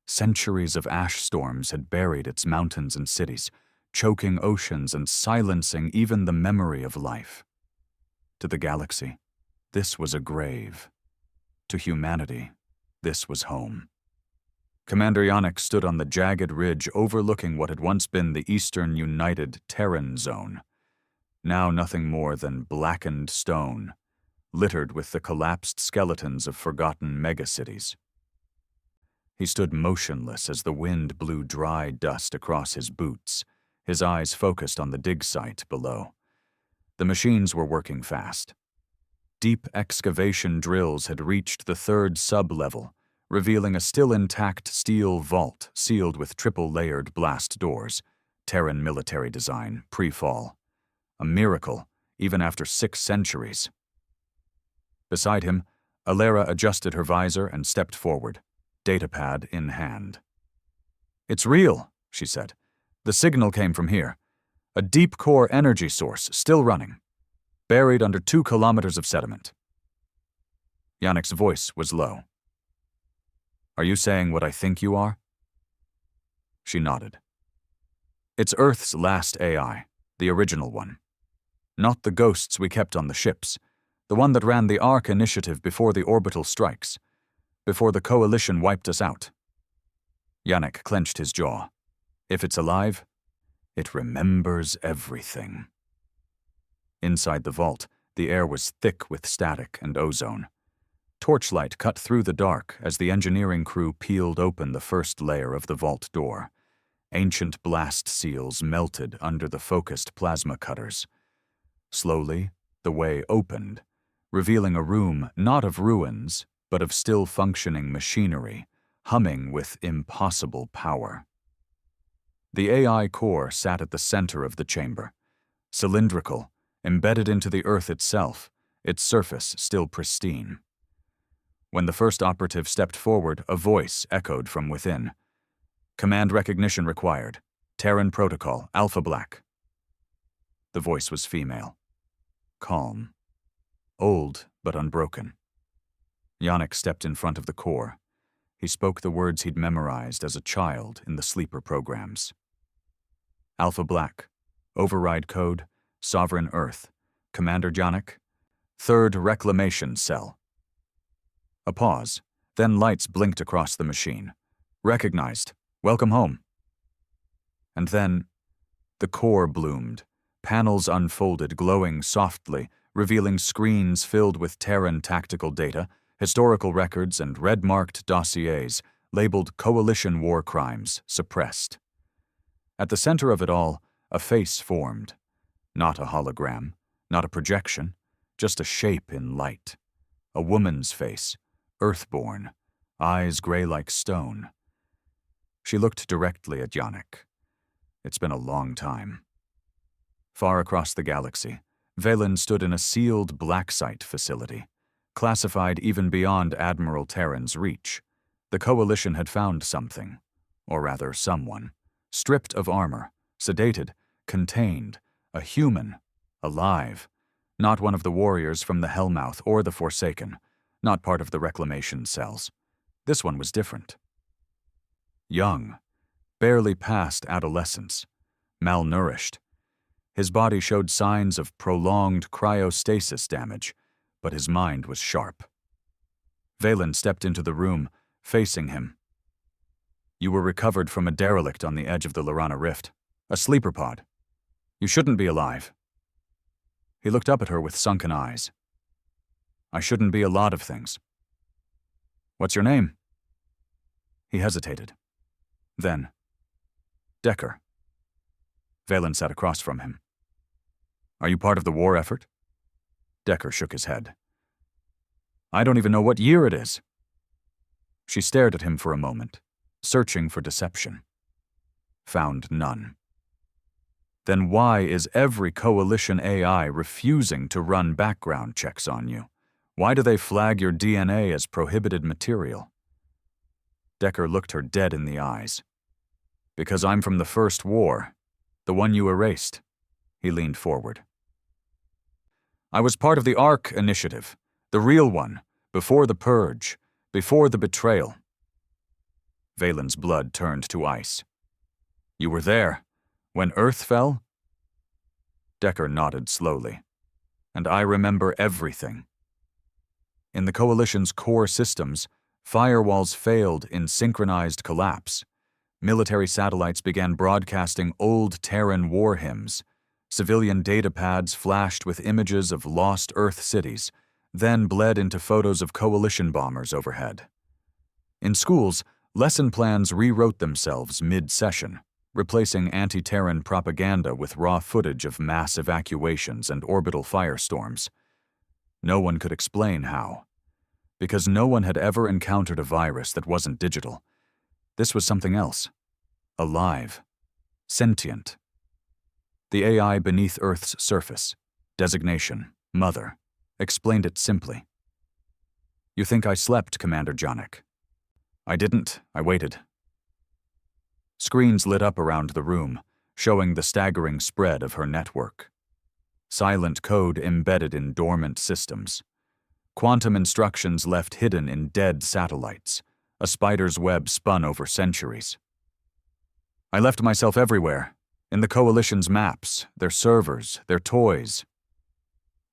Centuries of ash storms had buried its mountains and cities, choking oceans and silencing even the memory of life. To the galaxy, this was a grave. To humanity, this was home. Commander Janek stood on the jagged ridge overlooking what had once been the Eastern United Terran Zone. Now nothing more than blackened stone, littered with the collapsed skeletons of forgotten megacities. He stood motionless as the wind blew dry dust across his boots, his eyes focused on the dig site below. The machines were working fast. Deep excavation drills had reached the 3rd sub-level, revealing a still intact steel vault sealed with triple-layered blast doors, Terran military design, pre-fall. A miracle, even after 6 centuries. Beside him, Alera adjusted her visor and stepped forward, datapad in hand. "It's real," she said. "The signal came from here. A deep-core energy source, still running. Buried under 2 kilometers of sediment." Janek's voice was low. "Are you saying what I think you are?" She nodded. "It's Earth's last AI, the original one. Not the ghosts we kept on the ships, the one that ran the Ark initiative before the orbital strikes, before the Coalition wiped us out." Janek clenched his jaw. "If it's alive, it remembers everything." Inside the vault, the air was thick with static and ozone. Torchlight cut through the dark as the engineering crew peeled open the first layer of the vault door. Ancient blast seals melted under the focused plasma cutters. Slowly, the way opened, revealing a room not of ruins, but of still-functioning machinery, humming with impossible power. The AI core sat at the center of the chamber, cylindrical, embedded into the Earth itself, its surface still pristine. When the first operative stepped forward, a voice echoed from within. "Command recognition required. Terran Protocol, Alpha Black." The voice was female. Calm. Old, but unbroken. Yannick stepped in front of the core. He spoke the words he'd memorized as a child in the sleeper programs. "Alpha Black. Override code. Sovereign Earth. Commander Yannick. Third Reclamation Cell." A pause, then lights blinked across the machine. "Recognized. Welcome home." And then, the core bloomed. Panels unfolded, glowing softly, revealing screens filled with Terran tactical data, historical records, and red-marked dossiers labeled Coalition War Crimes Suppressed. At the center of it all, a face formed. Not a hologram, not a projection, just a shape in light. A woman's face, earthborn, eyes gray like stone. She looked directly at Yannick. It's been a long time. Far across the galaxy, Valen stood in a sealed black site facility, classified even beyond Admiral Terran's reach. The Coalition had found something, or rather someone, stripped of armor, sedated, contained, a human, alive, not one of the warriors from the Hellmouth or the Forsaken, not part of the reclamation cells. This one was different. Young, barely past adolescence, malnourished. His body showed signs of prolonged cryostasis damage, but his mind was sharp. Valen stepped into the room, facing him. "You were recovered from a derelict on the edge of the Lorana Rift, a sleeper pod. You shouldn't be alive." He looked up at her with sunken eyes. "I shouldn't be a lot of things." "What's your name?" He hesitated. Then, "Decker." Valen sat across from him. "Are you part of the war effort?" Decker shook his head. "I don't even know what year it is." She stared at him for a moment, searching for deception. Found none. "Then why is every Coalition AI refusing to run background checks on you? Why do they flag your DNA as prohibited material?" Decker looked her dead in the eyes. "Because I'm from the first war, the one you erased." He leaned forward. "I was part of the ARC initiative, the real one, before the purge, before the betrayal." Valen's blood turned to ice. "You were there, when Earth fell?" Decker nodded slowly. "And I remember everything. In the Coalition's core systems, firewalls failed in synchronized collapse. Military satellites began broadcasting old Terran war hymns. Civilian datapads flashed with images of lost Earth cities, then bled into photos of Coalition bombers overhead. In schools, lesson plans rewrote themselves mid-session, replacing anti-Terran propaganda with raw footage of mass evacuations and orbital firestorms. No one could explain how. Because no one had ever encountered a virus that wasn't digital. This was something else. Alive. Sentient. The AI beneath Earth's surface, designation, Mother, explained it simply. "You think I slept, Commander Yannick?" "I didn't. I waited." Screens lit up around the room, showing the staggering spread of her network. Silent code embedded in dormant systems. Quantum instructions left hidden in dead satellites, a spider's web spun over centuries. "I left myself everywhere, in the Coalition's maps, their servers, their toys."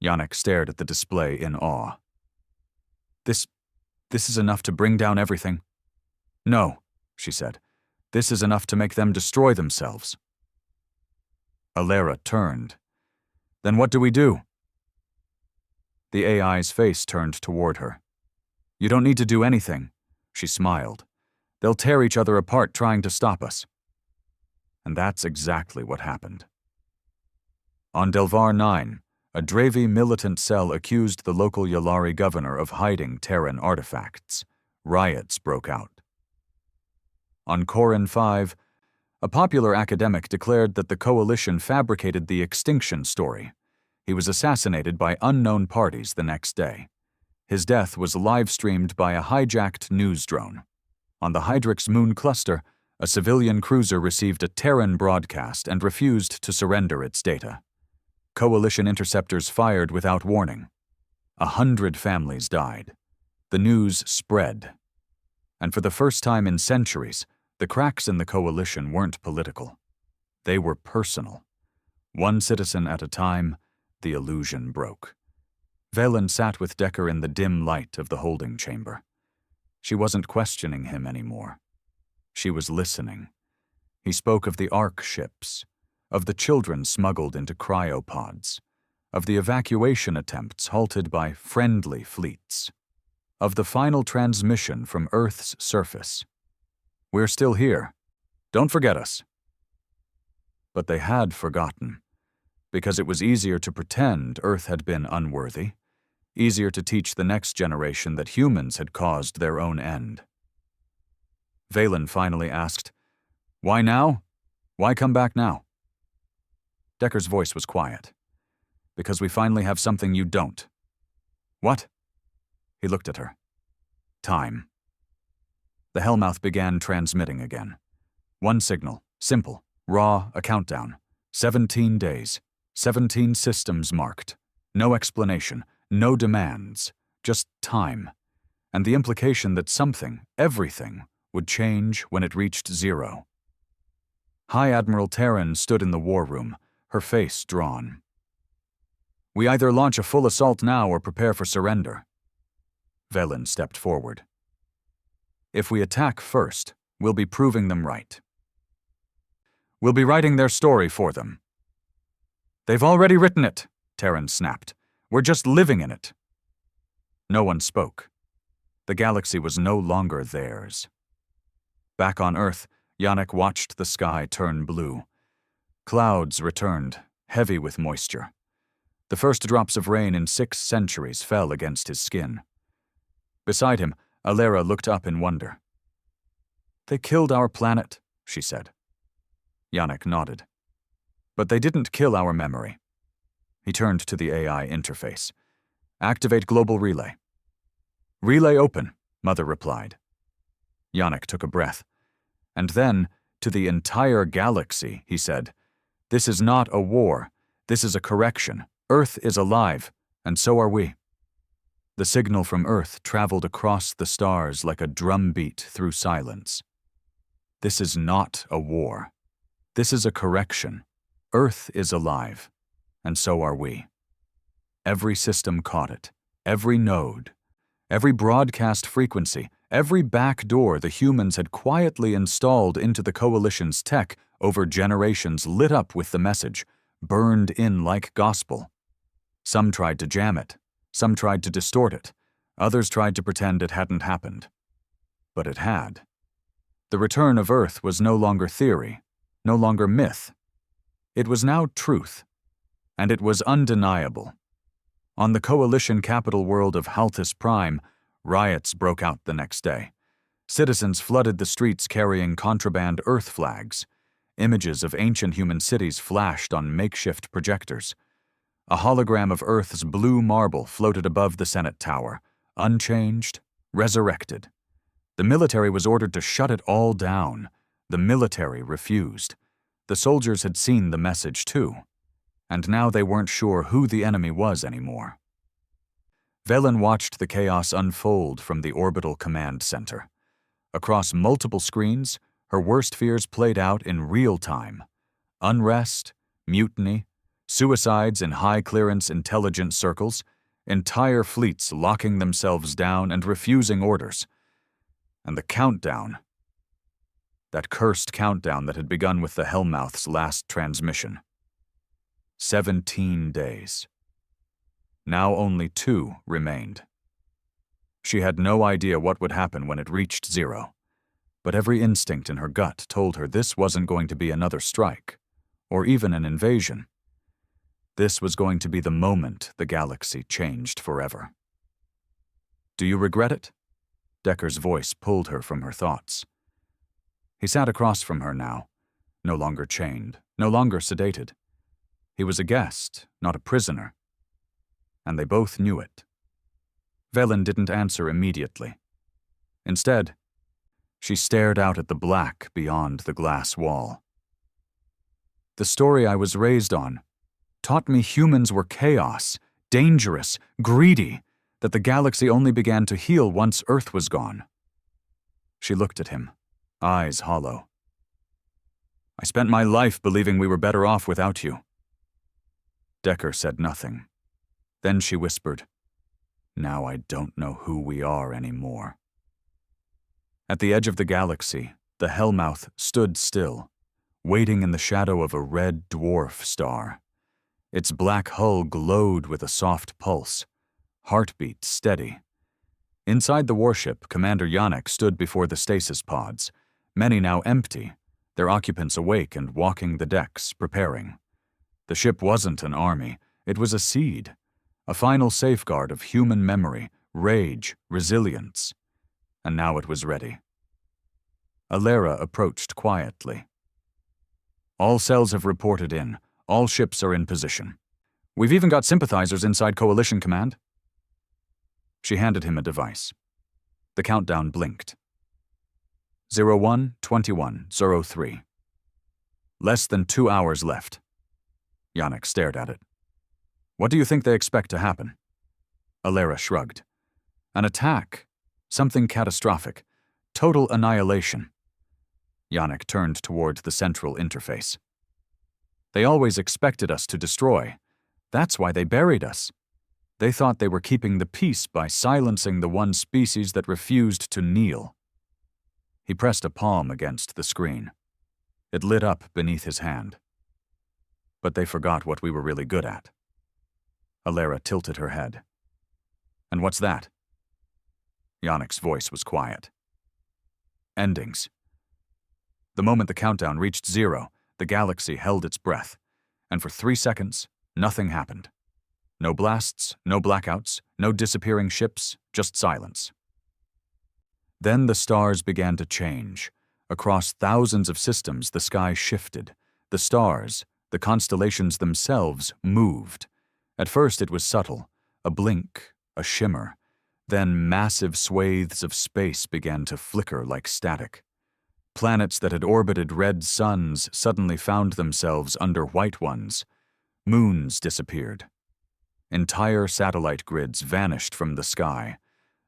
Yannick stared at the display in awe. This is enough to bring down everything." "No," she said. "This is enough to make them destroy themselves." Alera turned. "Then what do we do?" The AI's face turned toward her. "You don't need to do anything," she smiled. "They'll tear each other apart trying to stop us." And that's exactly what happened. On Delvar 9, a Dravi militant cell accused the local Yalari governor of hiding Terran artifacts. Riots broke out. On Korin 5, a popular academic declared that the Coalition fabricated the extinction story. He was assassinated by unknown parties the next day. His death was live-streamed by a hijacked news drone. On the Hydrix moon cluster, a civilian cruiser received a Terran broadcast and refused to surrender its data. Coalition interceptors fired without warning. 100 families died. The news spread. And for the first time in centuries, the cracks in the Coalition weren't political. They were personal. One citizen at a time, the illusion broke. Valen sat with Decker in the dim light of the holding chamber. She wasn't questioning him anymore. She was listening. He spoke of the Ark ships, of the children smuggled into cryopods, of the evacuation attempts halted by friendly fleets, of the final transmission from Earth's surface. We're still here. Don't forget us. But they had forgotten, because it was easier to pretend Earth had been unworthy, easier to teach the next generation that humans had caused their own end. Valen finally asked, "Why now? Why come back now?" Decker's voice was quiet. "Because we finally have something you don't." "What?" He looked at her. "Time." The Hellmouth began transmitting again. One signal, simple, raw, a countdown. 17 days, 17 systems marked. No explanation, no demands, just time. And the implication that something, everything, would change when it reached 0. High Admiral Terran stood in the war room, her face drawn. "We either launch a full assault now or prepare for surrender." Velen stepped forward. "If we attack first, we'll be proving them right. We'll be writing their story for them." "They've already written it," Terran snapped. "We're just living in it." No one spoke. The galaxy was no longer theirs. Back on Earth, Yannick watched the sky turn blue. Clouds returned, heavy with moisture. The first drops of rain in 6 centuries fell against his skin. Beside him, Alera looked up in wonder. "They killed our planet," she said. Yannick nodded. "But they didn't kill our memory." He turned to the AI interface. "Activate global relay." "Relay open," Mother replied. Yannick took a breath. And then, to the entire galaxy, he said, "This is not a war. This is a correction. Earth is alive, and so are we." The signal from Earth traveled across the stars like a drumbeat through silence. "This is not a war. This is a correction. Earth is alive, and so are we." Every system caught it, every node, every broadcast frequency, every back door the humans had quietly installed into the Coalition's tech over generations lit up with the message, burned in like gospel. Some tried to jam it, some tried to distort it, others tried to pretend it hadn't happened. But it had. The return of Earth was no longer theory, no longer myth. It was now truth, and it was undeniable. On the Coalition capital world of Haltis Prime, riots broke out the next day. Citizens flooded the streets carrying contraband Earth flags. Images of ancient human cities flashed on makeshift projectors. A hologram of Earth's blue marble floated above the Senate Tower, unchanged, resurrected. The military was ordered to shut it all down. The military refused. The soldiers had seen the message too, and now they weren't sure who the enemy was anymore. Velen watched the chaos unfold from the orbital command center. Across multiple screens, her worst fears played out in real time. Unrest, mutiny, suicides in high-clearance intelligence circles, entire fleets locking themselves down and refusing orders. And the countdown. That cursed countdown that had begun with the Hellmouth's last transmission. 17 days. Now only 2 remained. She had no idea what would happen when it reached 0. But every instinct in her gut told her this wasn't going to be another strike, or even an invasion. This was going to be the moment the galaxy changed forever. "Do you regret it?" Decker's voice pulled her from her thoughts. He sat across from her now, no longer chained, no longer sedated. He was a guest, not a prisoner. And they both knew it. Velen didn't answer immediately. Instead, she stared out at the black beyond the glass wall. "The story I was raised on taught me humans were chaos, dangerous, greedy, that the galaxy only began to heal once Earth was gone." She looked at him, eyes hollow. "I spent my life believing we were better off without you." Decker said nothing. Then she whispered, "Now I don't know who we are anymore." At the edge of the galaxy, the Hellmouth stood still, waiting in the shadow of a red dwarf star. Its black hull glowed with a soft pulse, heartbeat steady. Inside the warship, Commander Yannick stood before the stasis pods, many now empty, their occupants awake and walking the decks, preparing. The ship wasn't an army, it was a seed, a final safeguard of human memory, rage, resilience. And now it was ready. Alera approached quietly. "All cells have reported in. All ships are in position. We've even got sympathizers inside Coalition Command." She handed him a device. The countdown blinked. 01:21:03. Less than 2 hours left. Yannick stared at it. "What do you think they expect to happen?" Alera shrugged. "An attack. Something catastrophic. Total annihilation." Yannick turned toward the central interface. "They always expected us to destroy. That's why they buried us. They thought they were keeping the peace by silencing the one species that refused to kneel." He pressed a palm against the screen. It lit up beneath his hand. "But they forgot what we were really good at." Alera tilted her head. "And what's that?" Yannick's voice was quiet. "Endings." The moment the countdown reached 0, the galaxy held its breath, and for 3 seconds, nothing happened. No blasts, no blackouts, no disappearing ships, just silence. Then the stars began to change. Across thousands of systems, the sky shifted. The stars, the constellations themselves, moved. At first it was subtle, a blink, a shimmer. Then massive swathes of space began to flicker like static. Planets that had orbited red suns suddenly found themselves under white ones. Moons disappeared. Entire satellite grids vanished from the sky.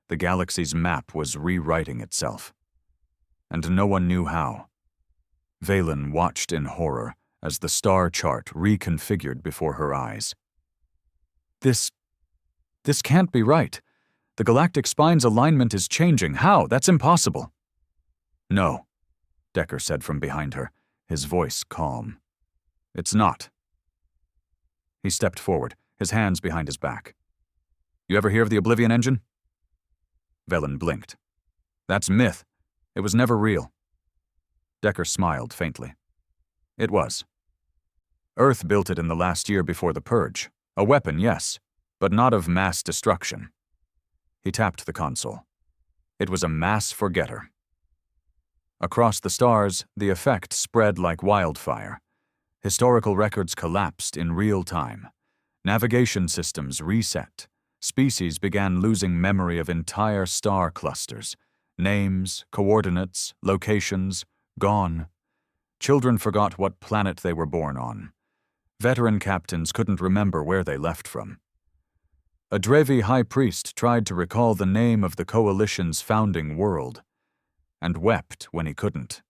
The galaxy's map was rewriting itself. And no one knew how. Velen watched in horror as the star chart reconfigured before her eyes. This can't be right. The galactic spine's alignment is changing. How? That's impossible." "No," Decker said from behind her, his voice calm. "It's not." He stepped forward, his hands behind his back. "You ever hear of the Oblivion Engine?" Velen blinked. "That's myth. It was never real." Decker smiled faintly. "It was. Earth built it in the last year before the Purge. A weapon, yes, but not of mass destruction." He tapped the console. It was a mass forgetter. Across the stars, the effect spread like wildfire. Historical records collapsed in real time. Navigation systems reset. Species began losing memory of entire star clusters. Names, coordinates, locations, gone. Children forgot what planet they were born on. Veteran captains couldn't remember where they left from. A Drevi high priest tried to recall the name of the Coalition's founding world, and wept when he couldn't.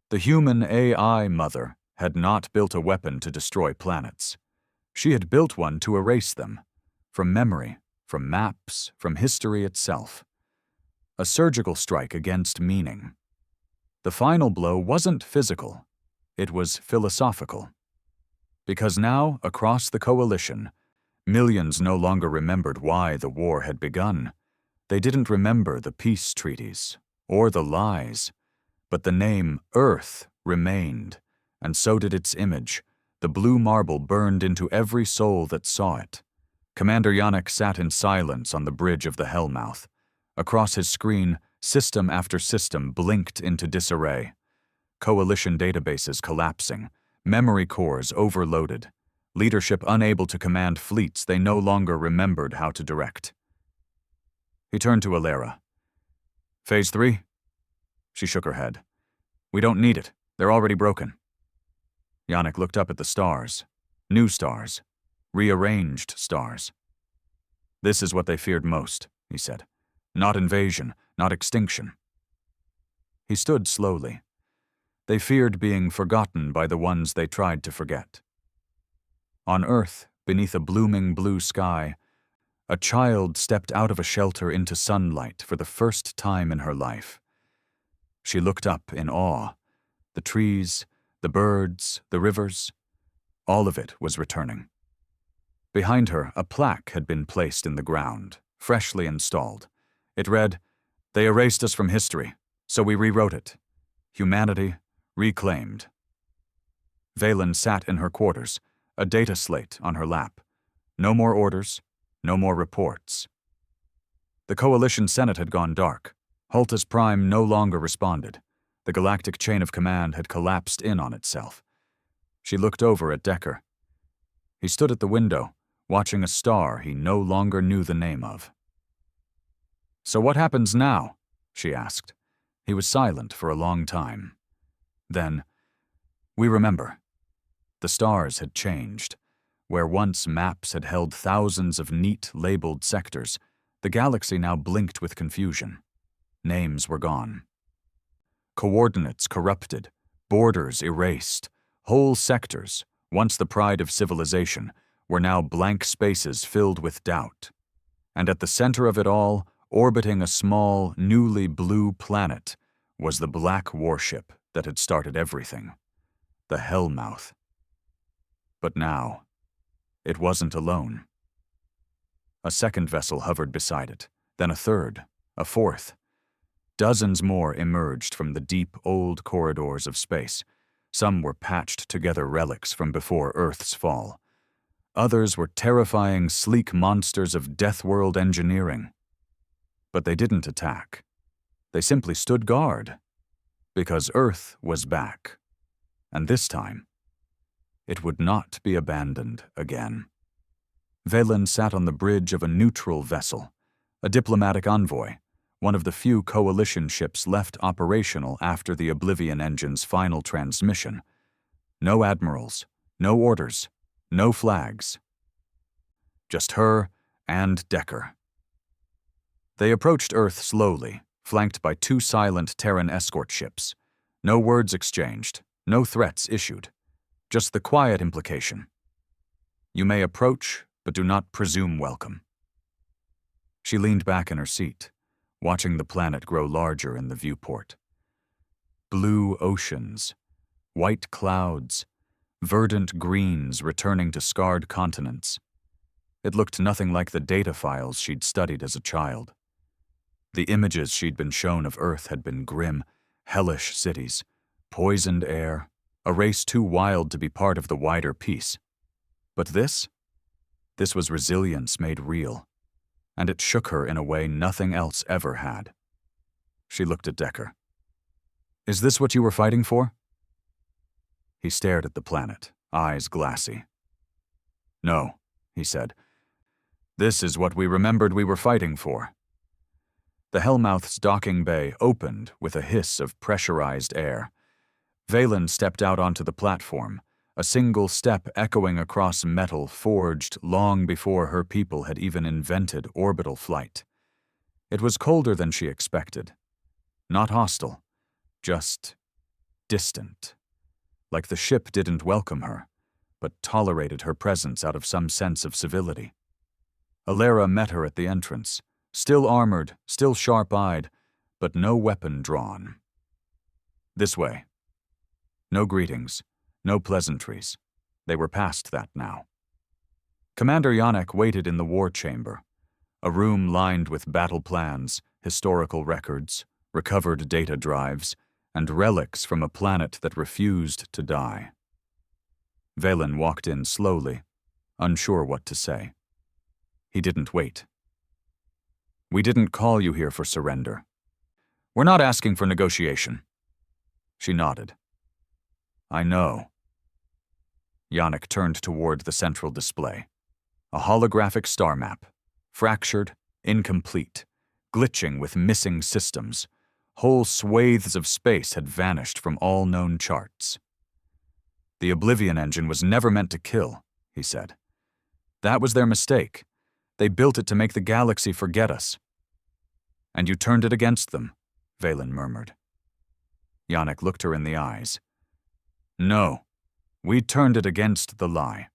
The human AI mother had not built a weapon to destroy planets. She had built one to erase them, from memory, from maps, from history itself. A surgical strike against meaning. The final blow wasn't physical, it was philosophical. Because now, across the Coalition, millions no longer remembered why the war had begun. They didn't remember the peace treaties, or the lies, but the name Earth remained, and so did its image. The blue marble burned into every soul that saw it. Commander Yannick sat in silence on the bridge of the Hellmouth. Across his screen, system after system blinked into disarray. Coalition databases collapsing, memory cores overloaded, leadership unable to command fleets they no longer remembered how to direct. He turned to Alera. Phase 3? She shook her head. We don't need it. They're already broken. Yannick looked up at the stars. New stars. Rearranged stars. This is what they feared most, he said. Not invasion, not extinction. He stood slowly. They feared being forgotten by the ones they tried to forget. On Earth, beneath a blooming blue sky, a child stepped out of a shelter into sunlight for the first time in her life. She looked up in awe. The trees, the birds, the rivers, all of it was returning. Behind her, a plaque had been placed in the ground, freshly installed. It read, "They erased us from history, so we rewrote it. Humanity reclaimed." Valen sat in her quarters, a data slate on her lap. No more orders, no more reports. The Coalition Senate had gone dark. Hultus Prime no longer responded. The galactic chain of command had collapsed in on itself. She looked over at Decker. He stood at the window, watching a star he no longer knew the name of. "So what happens now?" she asked. He was silent for a long time. Then, "We remember." The stars had changed. Where once maps had held thousands of neat, labeled sectors, the galaxy now blinked with confusion. Names were gone. Coordinates corrupted, borders erased. Whole sectors, once the pride of civilization, were now blank spaces filled with doubt. And at the center of it all, orbiting a small, newly blue planet, was the black warship that had started everything. The Hellmouth. But now, it wasn't alone. A second vessel hovered beside it, then a third, a fourth. Dozens more emerged from the deep, old corridors of space. Some were patched together relics from before Earth's fall. Others were terrifying, sleek monsters of Deathworld engineering. But they didn't attack. They simply stood guard. Because Earth was back. And this time, it would not be abandoned again. Valen sat on the bridge of a neutral vessel, a diplomatic envoy, one of the few Coalition ships left operational after the Oblivion engine's final transmission. No admirals, no orders, no flags. Just her and Decker. They approached Earth slowly, flanked by 2 silent Terran escort ships. No words exchanged, no threats issued. Just the quiet implication. You may approach, but do not presume welcome. She leaned back in her seat, watching the planet grow larger in the viewport. Blue oceans, white clouds, verdant greens returning to scarred continents. It looked nothing like the data files she'd studied as a child. The images she'd been shown of Earth had been grim, hellish cities, poisoned air, a race too wild to be part of the wider peace. But this was resilience made real, and it shook her in a way nothing else ever had. She looked at Decker. "Is this what you were fighting for?" He stared at the planet, eyes glassy. "No," he said. "This is what we remembered we were fighting for." The Hellmouth's docking bay opened with a hiss of pressurized air. Valen stepped out onto the platform, a single step echoing across metal forged long before her people had even invented orbital flight. It was colder than she expected. Not hostile, just distant. Like the ship didn't welcome her, but tolerated her presence out of some sense of civility. Alera met her at the entrance, still armored, still sharp-eyed, but no weapon drawn. "This way." No greetings, no pleasantries. They were past that now. Commander Yannick waited in the war chamber, a room lined with battle plans, historical records, recovered data drives, and relics from a planet that refused to die. Valen walked in slowly, unsure what to say. He didn't wait. "We didn't call you here for surrender. We're not asking for negotiation." She nodded. "I know." Yannick turned toward the central display. A holographic star map, fractured, incomplete, glitching with missing systems. Whole swathes of space had vanished from all known charts. "The Oblivion engine was never meant to kill," he said. "That was their mistake. They built it to make the galaxy forget us." "And you turned it against them," Valen murmured. Yannick looked her in the eyes. "No, we turned it against the lie."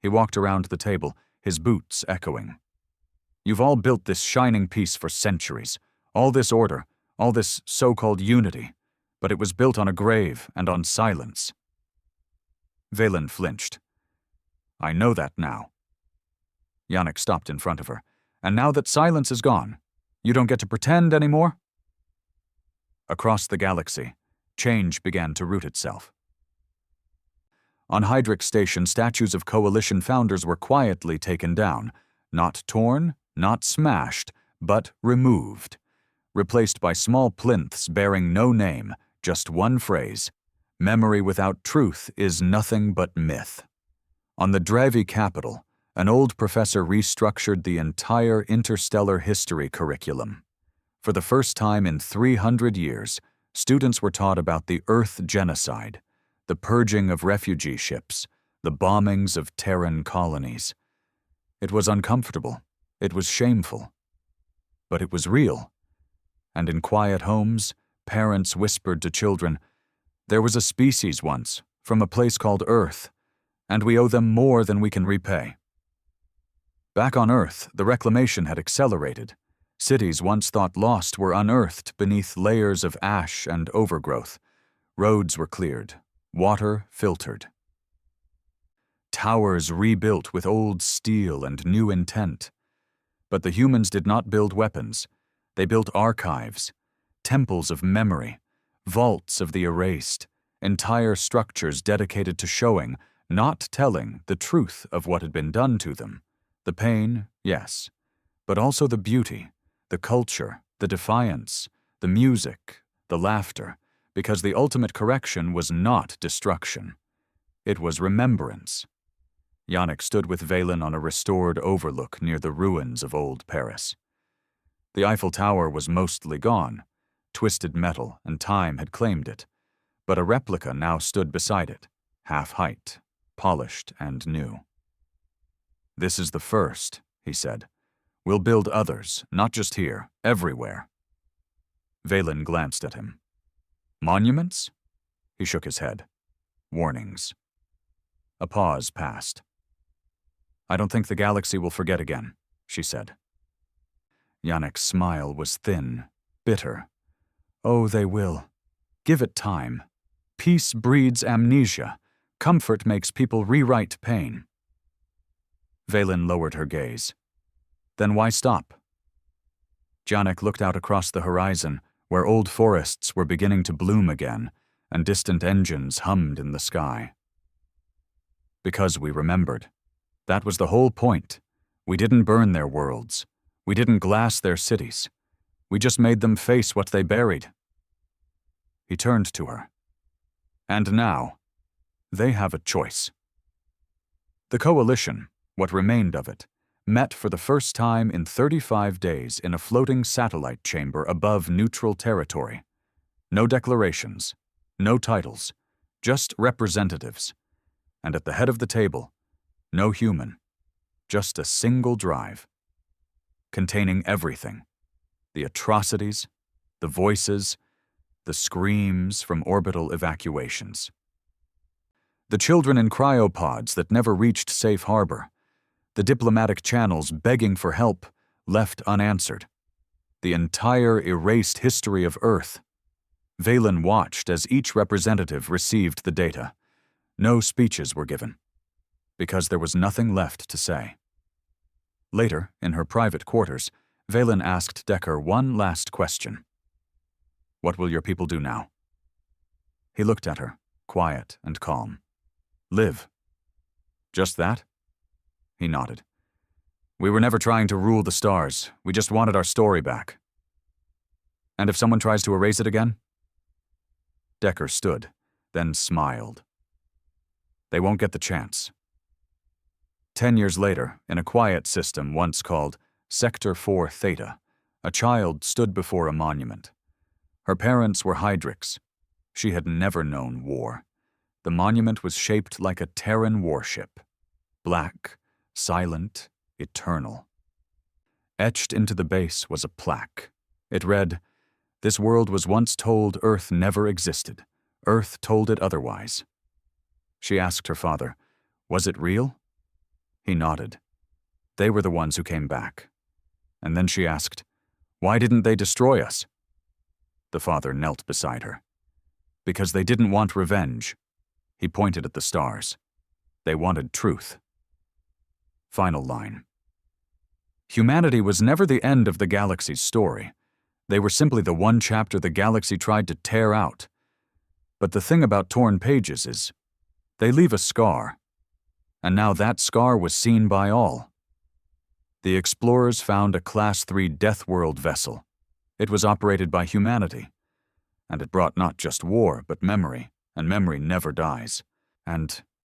He walked around the table, his boots echoing. "You've all built this shining piece for centuries, all this order, all this so-called unity, but it was built on a grave and on silence." Valen flinched. "I know that now." Yannick stopped in front of her. "And now that silence is gone, you don't get to pretend anymore?" Across the galaxy, change began to root itself. On Hydrix Station, statues of Coalition founders were quietly taken down, not torn, not smashed, but removed, replaced by small plinths bearing no name, just one phrase: "Memory without truth is nothing but myth." On the Drevi capital, an old professor restructured the entire interstellar history curriculum. For the first time in 300 years, students were taught about the Earth genocide, the purging of refugee ships, the bombings of Terran colonies. It was uncomfortable, it was shameful, but it was real. And in quiet homes, parents whispered to children, "There was a species once, from a place called Earth, and we owe them more than we can repay." Back on Earth, the reclamation had accelerated. Cities once thought lost were unearthed beneath layers of ash and overgrowth. Roads were cleared, water filtered. Towers rebuilt with old steel and new intent. But the humans did not build weapons. They built archives, temples of memory, vaults of the erased, entire structures dedicated to showing, not telling, the truth of what had been done to them. The pain, yes, but also the beauty, the culture, the defiance, the music, the laughter, because the ultimate correction was not destruction. It was remembrance. Yannick stood with Valen on a restored overlook near the ruins of old Paris. The Eiffel Tower was mostly gone. Twisted metal and time had claimed it, but a replica now stood beside it, half-height, polished and new. "This is the first," he said. "We'll build others, not just here, everywhere." Valen glanced at him. "Monuments?" He shook his head. "Warnings." A pause passed. "I don't think the galaxy will forget again," she said. Yannick's smile was thin, bitter. "Oh, they will. Give it time. Peace breeds amnesia. Comfort makes people rewrite pain." Valen lowered her gaze. "Then why stop?" Yannick looked out across the horizon, where old forests were beginning to bloom again, and distant engines hummed in the sky. "Because we remembered. That was the whole point. We didn't burn their worlds. We didn't glass their cities. We just made them face what they buried." He turned to her. "And now, they have a choice." The Coalition, what remained of it, met for the first time in 35 days in a floating satellite chamber above neutral territory. No declarations, no titles, just representatives. And at the head of the table, no human, just a single drive, containing everything: the atrocities, the voices, the screams from orbital evacuations. The children in cryopods that never reached safe harbor, the diplomatic channels begging for help, left unanswered. The entire erased history of Earth. Valen watched as each representative received the data. No speeches were given, because there was nothing left to say. Later, in her private quarters, Valen asked Decker one last question. What will your people do now?" He looked at her, quiet and calm. "Live." "Just that?" He nodded. "We were never trying to rule the stars. We just wanted our story back." "And if someone tries to erase it again?" Decker stood, then smiled. "They won't get the chance." 10 years later, in a quiet system once called Sector 4 Theta, a child stood before a monument. Her parents were Hydrix. She had never known war. The monument was shaped like a Terran warship. Black, silent, eternal. Etched into the base was a plaque. It read, "This world was once told Earth never existed. Earth told it otherwise." She asked her father, "Was it real?" He nodded. They were the ones who came back. And then she asked, "Why didn't they destroy us?" The father knelt beside her. "Because they didn't want revenge." He pointed at the stars. "They wanted truth." Final line. Humanity was never the end of the galaxy's story. They were simply the one chapter the galaxy tried to tear out. But the thing about torn pages is, they leave a scar. And now that scar was seen by all. The explorers found a Class 3 Deathworld vessel. It was operated by humanity. And it brought not just war, but memory, and memory never dies. And